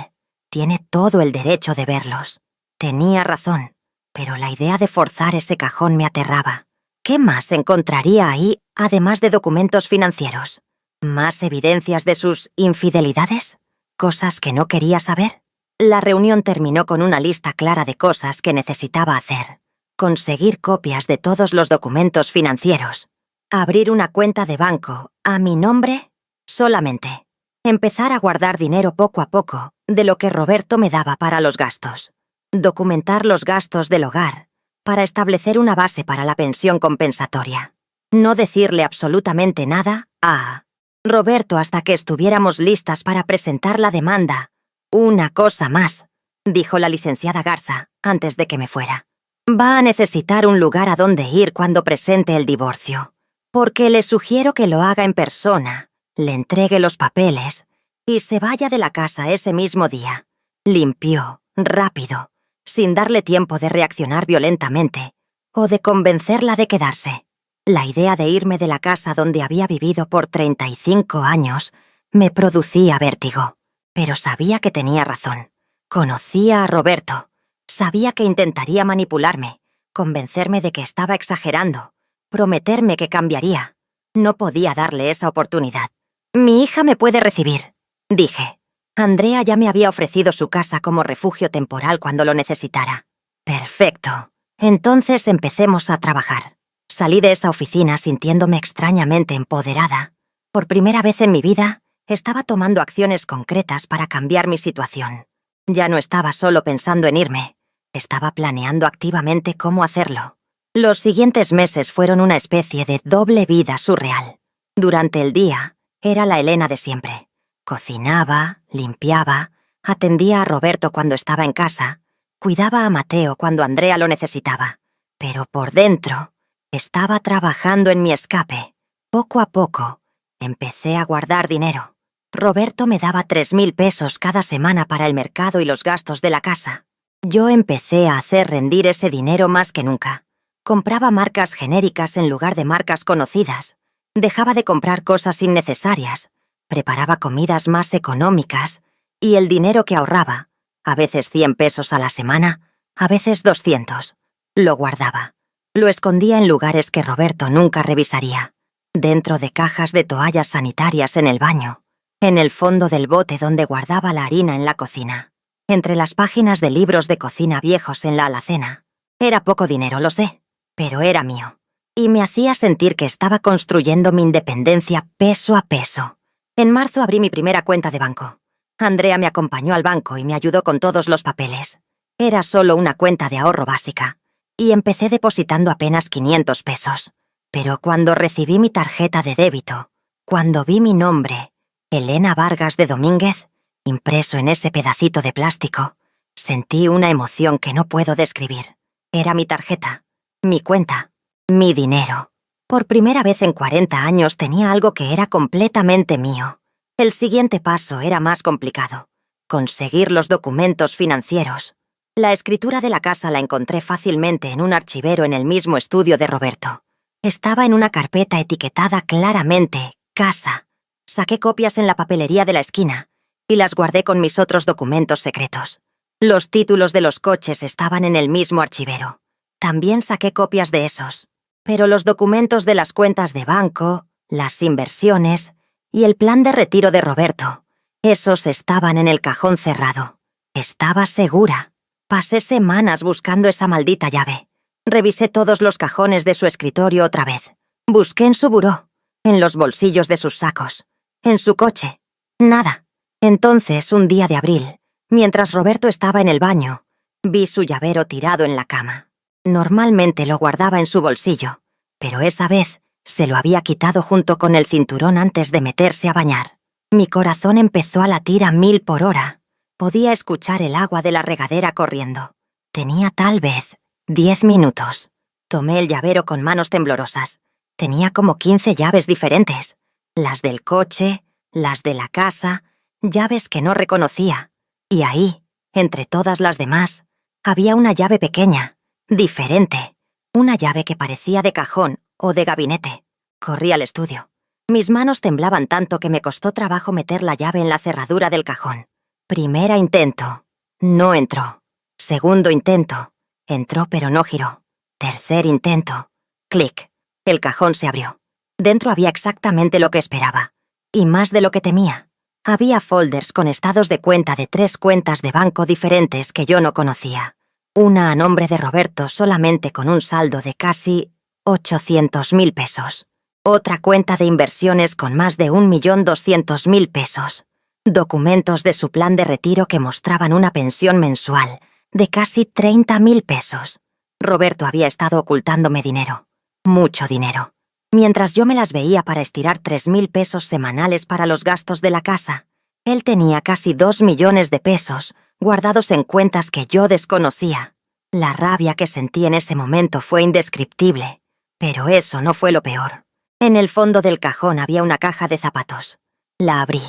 Tiene todo el derecho de verlos. Tenía razón, pero la idea de forzar ese cajón me aterraba. ¿Qué más encontraría ahí, además de documentos financieros? ¿Más evidencias de sus infidelidades? ¿Cosas que no quería saber? La reunión terminó con una lista clara de cosas que necesitaba hacer. Conseguir copias de todos los documentos financieros. Abrir una cuenta de banco a mi nombre solamente. Empezar a guardar dinero poco a poco de lo que Roberto me daba para los gastos. Documentar los gastos del hogar para establecer una base para la pensión compensatoria. No decirle absolutamente nada a Roberto hasta que estuviéramos listas para presentar la demanda. Una cosa más, dijo la licenciada Garza antes de que me fuera. Va a necesitar un lugar a donde ir cuando presente el divorcio, porque le sugiero que lo haga en persona, le entregue los papeles y se vaya de la casa ese mismo día. Limpió, rápido, sin darle tiempo de reaccionar violentamente o de convencerla de quedarse. La idea de irme de la casa donde había vivido por 35 años me producía vértigo, pero sabía que tenía razón. Conocía a Roberto. Sabía que intentaría manipularme, convencerme de que estaba exagerando, prometerme que cambiaría. No podía darle esa oportunidad. Mi hija me puede recibir, dije. Andrea ya me había ofrecido su casa como refugio temporal cuando lo necesitara. Perfecto. Entonces empecemos a trabajar. Salí de esa oficina sintiéndome extrañamente empoderada. Por primera vez en mi vida, estaba tomando acciones concretas para cambiar mi situación. Ya no estaba solo pensando en irme. Estaba planeando activamente cómo hacerlo. Los siguientes meses fueron una especie de doble vida surreal. Durante el día, era la Elena de siempre. Cocinaba, limpiaba, atendía a Roberto cuando estaba en casa, Cuidaba a Mateo cuando Andrea lo necesitaba, pero por dentro estaba trabajando en mi escape. Poco a poco empecé a guardar dinero. Roberto me daba 3.000 pesos cada semana para el mercado y los gastos de la casa. Yo empecé a hacer rendir ese dinero más que nunca. Compraba marcas genéricas en lugar de marcas conocidas. Dejaba de comprar cosas innecesarias. Preparaba comidas más económicas. Y el dinero que ahorraba, a veces 100 pesos a la semana, a veces 200, lo guardaba. Lo escondía en lugares que Roberto nunca revisaría. Dentro de cajas de toallas sanitarias en el baño. En el fondo del bote donde guardaba la harina en la cocina. Entre las páginas de libros de cocina viejos en la alacena. Era poco dinero, lo sé, pero era mío. Y me hacía sentir que estaba construyendo mi independencia peso a peso. En marzo abrí mi primera cuenta de banco. Andrea me acompañó al banco y me ayudó con todos los papeles. Era solo una cuenta de ahorro básica. Y empecé depositando apenas 500 pesos. Pero cuando recibí mi tarjeta de débito, cuando vi mi nombre, Elena Vargas de Domínguez, impreso en ese pedacito de plástico, sentí una emoción que no puedo describir. Era mi tarjeta, mi cuenta, mi dinero. Por primera vez en 40 años tenía algo que era completamente mío. El siguiente paso era más complicado. Conseguir los documentos financieros. La escritura de la casa la encontré fácilmente en un archivero en el mismo estudio de Roberto. Estaba en una carpeta etiquetada claramente «Casa». Saqué copias en la papelería de la esquina y las guardé con mis otros documentos secretos. Los títulos de los coches estaban en el mismo archivero. También saqué copias de esos. Pero los documentos de las cuentas de banco, las inversiones y el plan de retiro de Roberto, esos estaban en el cajón cerrado. Estaba segura. Pasé semanas buscando esa maldita llave. Revisé todos los cajones de su escritorio otra vez. Busqué en su buró, en los bolsillos de sus sacos, en su coche. Nada. Entonces, un día de abril, mientras Roberto estaba en el baño, vi su llavero tirado en la cama. Normalmente lo guardaba en su bolsillo, pero esa vez se lo había quitado junto con el cinturón antes de meterse a bañar. Mi corazón empezó a latir a 1000 por hora. Podía escuchar el agua de la regadera corriendo. Tenía tal vez 10 minutos. Tomé el llavero con manos temblorosas. Tenía como 15 llaves diferentes. Las del coche, las de la casa, llaves que no reconocía. Y ahí, entre todas las demás, había una llave pequeña, diferente. Una llave que parecía de cajón o de gabinete. Corrí al estudio. Mis manos temblaban tanto que me costó trabajo meter la llave en la cerradura del cajón. Primer intento. No entró. Segundo intento. Entró pero no giró. Tercer intento. Clic. El cajón se abrió. Dentro había exactamente lo que esperaba. Y más de lo que temía. Había folders con estados de cuenta de 3 cuentas de banco diferentes que yo no conocía. Una a nombre de Roberto solamente con un saldo de casi 800.000 pesos. Otra cuenta de inversiones con más de 1.200.000 pesos. Documentos de su plan de retiro que mostraban una pensión mensual de casi 30.000 pesos. Roberto había estado ocultándome dinero. Mucho dinero. Mientras yo me las veía para estirar 3.000 pesos semanales para los gastos de la casa, él tenía casi 2 millones de pesos guardados en cuentas que yo desconocía. La rabia que sentí en ese momento fue indescriptible, pero eso no fue lo peor. En el fondo del cajón había una caja de zapatos. La abrí.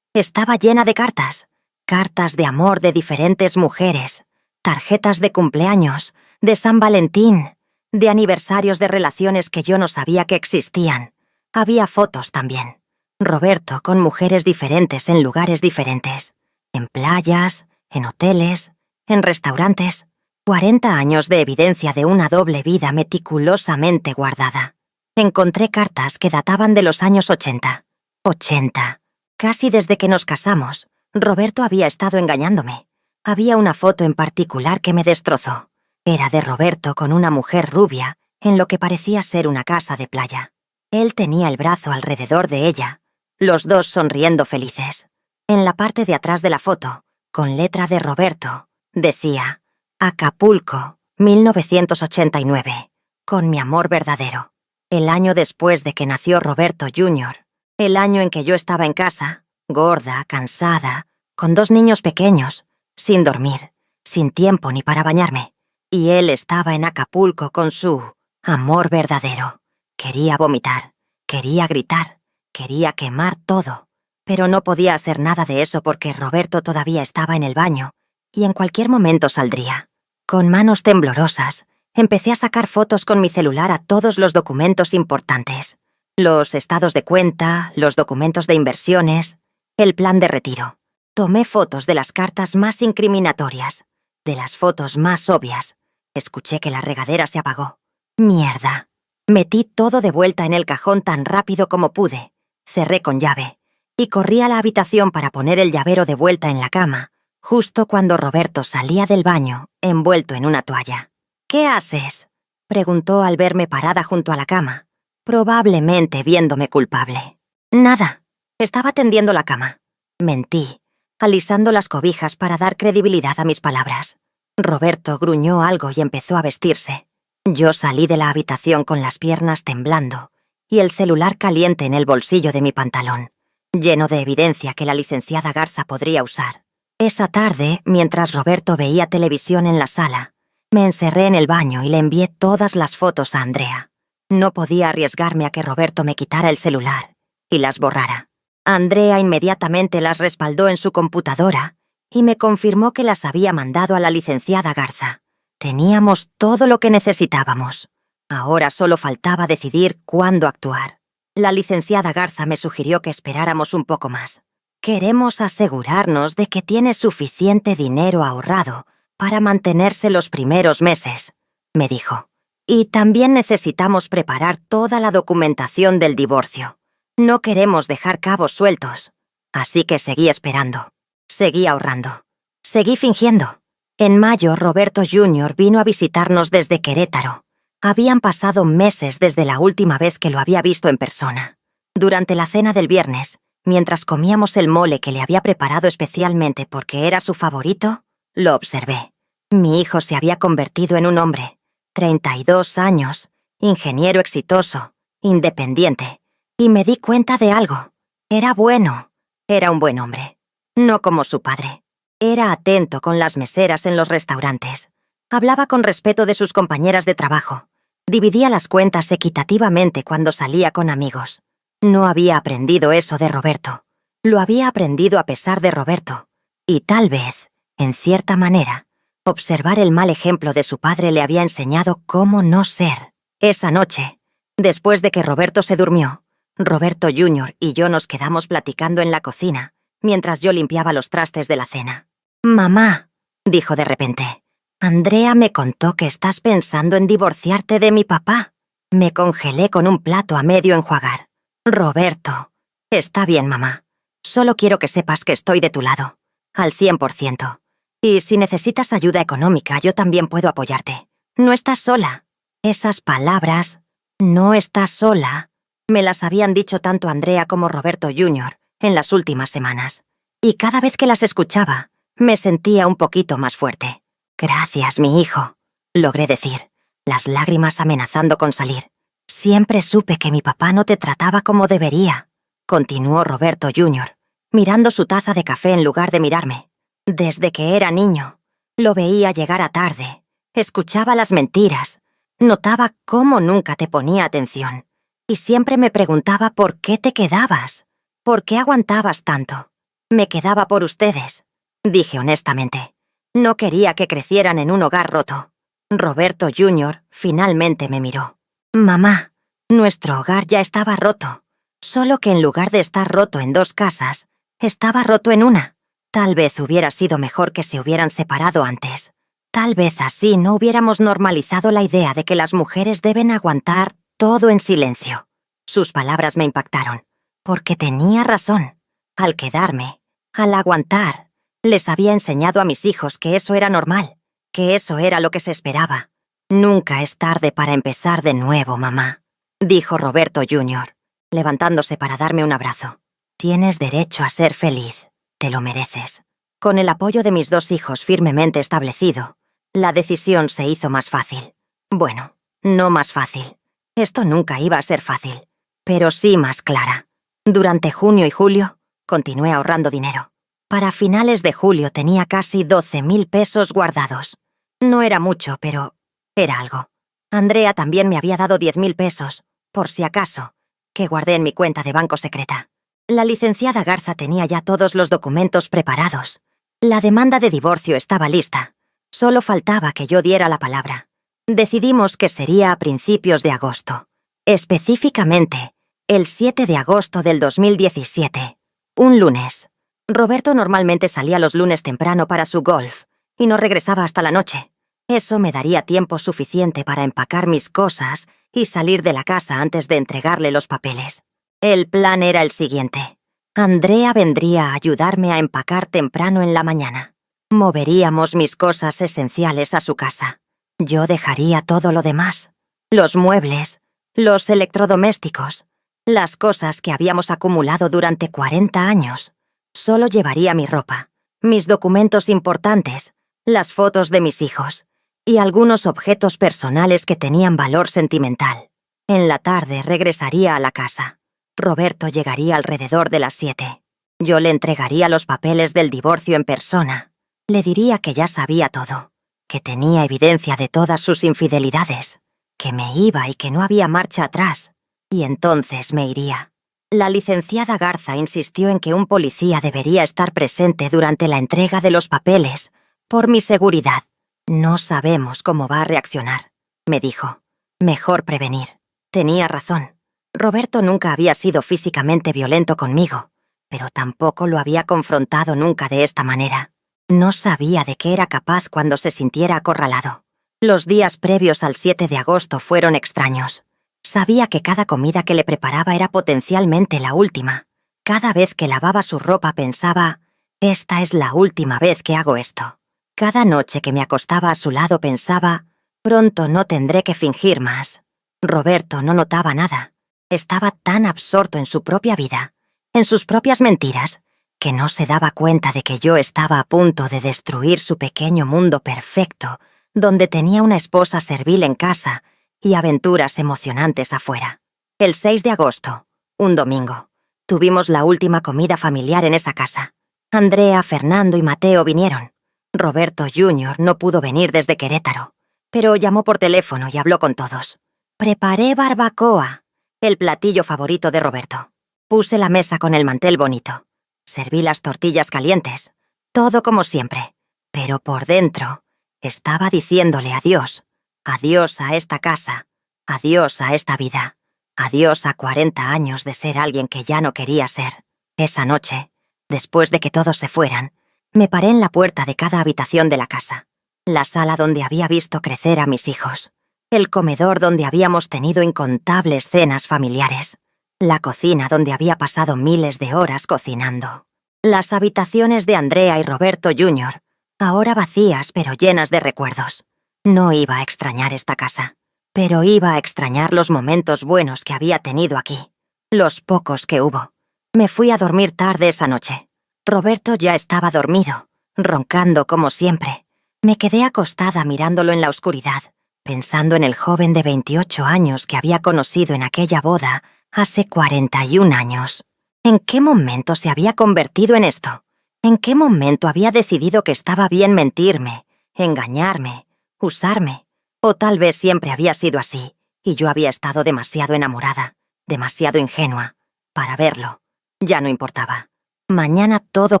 Estaba llena de cartas. Cartas de amor de diferentes mujeres. Tarjetas de cumpleaños, de San Valentín, de aniversarios de relaciones que yo no sabía que existían. Había fotos también. Roberto con mujeres diferentes en lugares diferentes. En playas, en hoteles, en restaurantes. 40 años de evidencia de una doble vida meticulosamente guardada. Encontré cartas que databan de los años 80. 80. Casi desde que nos casamos, Roberto había estado engañándome. Había una foto en particular que me destrozó. Era de Roberto con una mujer rubia en lo que parecía ser una casa de playa. Él tenía el brazo alrededor de ella, los dos sonriendo felices. En la parte de atrás de la foto, con letra de Roberto, decía Acapulco, 1989, con mi amor verdadero. El año después de que nació Roberto Jr., el año en que yo estaba en casa, gorda, cansada, con 2 niños pequeños, sin dormir, sin tiempo ni para bañarme. Y él estaba en Acapulco con su amor verdadero. Quería vomitar, quería gritar, quería quemar todo. Pero no podía hacer nada de eso porque Roberto todavía estaba en el baño y en cualquier momento saldría. Con manos temblorosas, empecé a sacar fotos con mi celular a todos los documentos importantes. Los estados de cuenta, los documentos de inversiones, el plan de retiro. Tomé fotos de las cartas más incriminatorias, de las fotos más obvias. Escuché que la regadera se apagó. ¡Mierda! Metí todo de vuelta en el cajón tan rápido como pude. Cerré con llave y corrí a la habitación para poner el llavero de vuelta en la cama, justo cuando Roberto salía del baño, envuelto en una toalla. «¿Qué haces?», preguntó al verme parada junto a la cama, probablemente viéndome culpable. «Nada, estaba tendiendo la cama». Mentí, alisando las cobijas para dar credibilidad a mis palabras. Roberto gruñó algo y empezó a vestirse. Yo salí de la habitación con las piernas temblando y el celular caliente en el bolsillo de mi pantalón, lleno de evidencia que la licenciada Garza podría usar. Esa tarde, mientras Roberto veía televisión en la sala, me encerré en el baño y le envié todas las fotos a Andrea. No podía arriesgarme a que Roberto me quitara el celular y las borrara. Andrea inmediatamente las respaldó en su computadora y me confirmó que las había mandado a la licenciada Garza. Teníamos todo lo que necesitábamos. Ahora solo faltaba decidir cuándo actuar. La licenciada Garza me sugirió que esperáramos un poco más. «Queremos asegurarnos de que tiene suficiente dinero ahorrado para mantenerse los primeros meses», me dijo. «Y también necesitamos preparar toda la documentación del divorcio. No queremos dejar cabos sueltos». Así que seguí esperando. Seguí ahorrando. Seguí fingiendo. En mayo, Roberto Jr. vino a visitarnos desde Querétaro. Habían pasado meses desde la última vez que lo había visto en persona. Durante la cena del viernes, mientras comíamos el mole que le había preparado especialmente porque era su favorito, lo observé. Mi hijo se había convertido en un hombre, 32 años, ingeniero exitoso, independiente, y me di cuenta de algo. Era bueno, era un buen hombre. No como su padre. Era atento con las meseras en los restaurantes. Hablaba con respeto de sus compañeras de trabajo. Dividía las cuentas equitativamente cuando salía con amigos. No había aprendido eso de Roberto. Lo había aprendido a pesar de Roberto. Y tal vez, en cierta manera, observar el mal ejemplo de su padre le había enseñado cómo no ser. Esa noche, después de que Roberto se durmió, Roberto Jr. y yo nos quedamos platicando en la cocina, mientras yo limpiaba los trastes de la cena. «Mamá», dijo de repente, «Andrea me contó que estás pensando en divorciarte de mi papá». Me congelé con un plato a medio enjuagar. «Roberto». «Está bien, mamá. Solo quiero que sepas que estoy de tu lado, al 100%. Y si necesitas ayuda económica, yo también puedo apoyarte. No estás sola». Esas palabras, «no estás sola», me las habían dicho tanto Andrea como Roberto Jr. en las últimas semanas. Y cada vez que las escuchaba, me sentía un poquito más fuerte. «Gracias, mi hijo», logré decir, las lágrimas amenazando con salir. «Siempre supe que mi papá no te trataba como debería», continuó Roberto Jr., mirando su taza de café en lugar de mirarme. «Desde que era niño, lo veía llegar a tarde, escuchaba las mentiras, notaba cómo nunca te ponía atención, y siempre me preguntaba por qué te quedabas, por qué aguantabas tanto. Me quedaba por ustedes», dije honestamente. No quería que crecieran en un hogar roto. Roberto Jr. finalmente me miró. «Mamá, nuestro hogar ya estaba roto, solo que en lugar de estar roto en 2 casas, estaba roto en una. Tal vez hubiera sido mejor que se hubieran separado antes. Tal vez así no hubiéramos normalizado la idea de que las mujeres deben aguantar todo en silencio». Sus palabras me impactaron, porque tenía razón. Al quedarme, al aguantar, les había enseñado a mis hijos que eso era normal, que eso era lo que se esperaba. «Nunca es tarde para empezar de nuevo, mamá», dijo Roberto Jr., levantándose para darme un abrazo. «Tienes derecho a ser feliz, te lo mereces». Con el apoyo de mis 2 hijos firmemente establecido, la decisión se hizo más fácil. Bueno, no más fácil. Esto nunca iba a ser fácil, pero sí más clara. Durante junio y julio, continué ahorrando dinero. Para finales de julio tenía casi 12.000 pesos guardados. No era mucho, pero era algo. Andrea también me había dado 10.000 pesos, por si acaso, que guardé en mi cuenta de banco secreta. La licenciada Garza tenía ya todos los documentos preparados. La demanda de divorcio estaba lista. Solo faltaba que yo diera la palabra. Decidimos que sería a principios de agosto. Específicamente, el 7 de agosto del 2017, un lunes. Roberto normalmente salía los lunes temprano para su golf y no regresaba hasta la noche. Eso me daría tiempo suficiente para empacar mis cosas y salir de la casa antes de entregarle los papeles. El plan era el siguiente. Andrea vendría a ayudarme a empacar temprano en la mañana. Moveríamos mis cosas esenciales a su casa. Yo dejaría todo lo demás. Los muebles, los electrodomésticos, las cosas que habíamos acumulado durante 40 años. Solo llevaría mi ropa, mis documentos importantes, las fotos de mis hijos y algunos objetos personales que tenían valor sentimental. En la tarde regresaría a la casa. Roberto llegaría alrededor de las 7. Yo le entregaría los papeles del divorcio en persona. Le diría que ya sabía todo, que tenía evidencia de todas sus infidelidades, que me iba y que no había marcha atrás, y entonces me iría. La licenciada Garza insistió en que un policía debería estar presente durante la entrega de los papeles, por mi seguridad. No sabemos cómo va a reaccionar, me dijo. Mejor prevenir. Tenía razón. Roberto nunca había sido físicamente violento conmigo, pero tampoco lo había confrontado nunca de esta manera. No sabía de qué era capaz cuando se sintiera acorralado. Los días previos al 7 de agosto fueron extraños. Sabía que cada comida que le preparaba era potencialmente la última. Cada vez que lavaba su ropa pensaba, esta es la última vez que hago esto. Cada noche que me acostaba a su lado pensaba, pronto no tendré que fingir más. Roberto no notaba nada. Estaba tan absorto en su propia vida, en sus propias mentiras, que no se daba cuenta de que yo estaba a punto de destruir su pequeño mundo perfecto, donde tenía una esposa servil en casa y aventuras emocionantes afuera. El 6 de agosto, un domingo, tuvimos la última comida familiar en esa casa. Andrea, Fernando y Mateo vinieron. Roberto Jr. no pudo venir desde Querétaro, pero llamó por teléfono y habló con todos. Preparé barbacoa, el platillo favorito de Roberto. Puse la mesa con el mantel bonito. Serví las tortillas calientes. Todo como siempre. Pero por dentro estaba diciéndole adiós. Adiós a esta casa. Adiós a esta vida. Adiós a 40 años de ser alguien que ya no quería ser. Esa noche, después de que todos se fueran, me paré en la puerta de cada habitación de la casa. La sala donde había visto crecer a mis hijos. El comedor donde habíamos tenido incontables cenas familiares. La cocina donde había pasado miles de horas cocinando. Las habitaciones de Andrea y Roberto Jr., ahora vacías pero llenas de recuerdos. No iba a extrañar esta casa, pero iba a extrañar los momentos buenos que había tenido aquí. Los pocos que hubo. Me fui a dormir tarde esa noche. Roberto ya estaba dormido, roncando como siempre. Me quedé acostada mirándolo en la oscuridad, pensando en el joven de 28 años que había conocido en aquella boda hace 41 años. ¿En qué momento se había convertido en esto? ¿En qué momento había decidido que estaba bien mentirme, engañarme, usarme? O tal vez siempre había sido así, y yo había estado demasiado enamorada, demasiado ingenua, para verlo. Ya no importaba. Mañana todo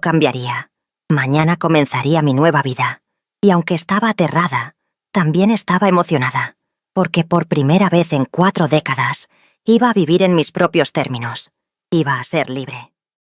cambiaría. Mañana comenzaría mi nueva vida. Y aunque estaba aterrada, también estaba emocionada, porque por primera vez en 4 décadas iba a vivir en mis propios términos. Iba a ser libre.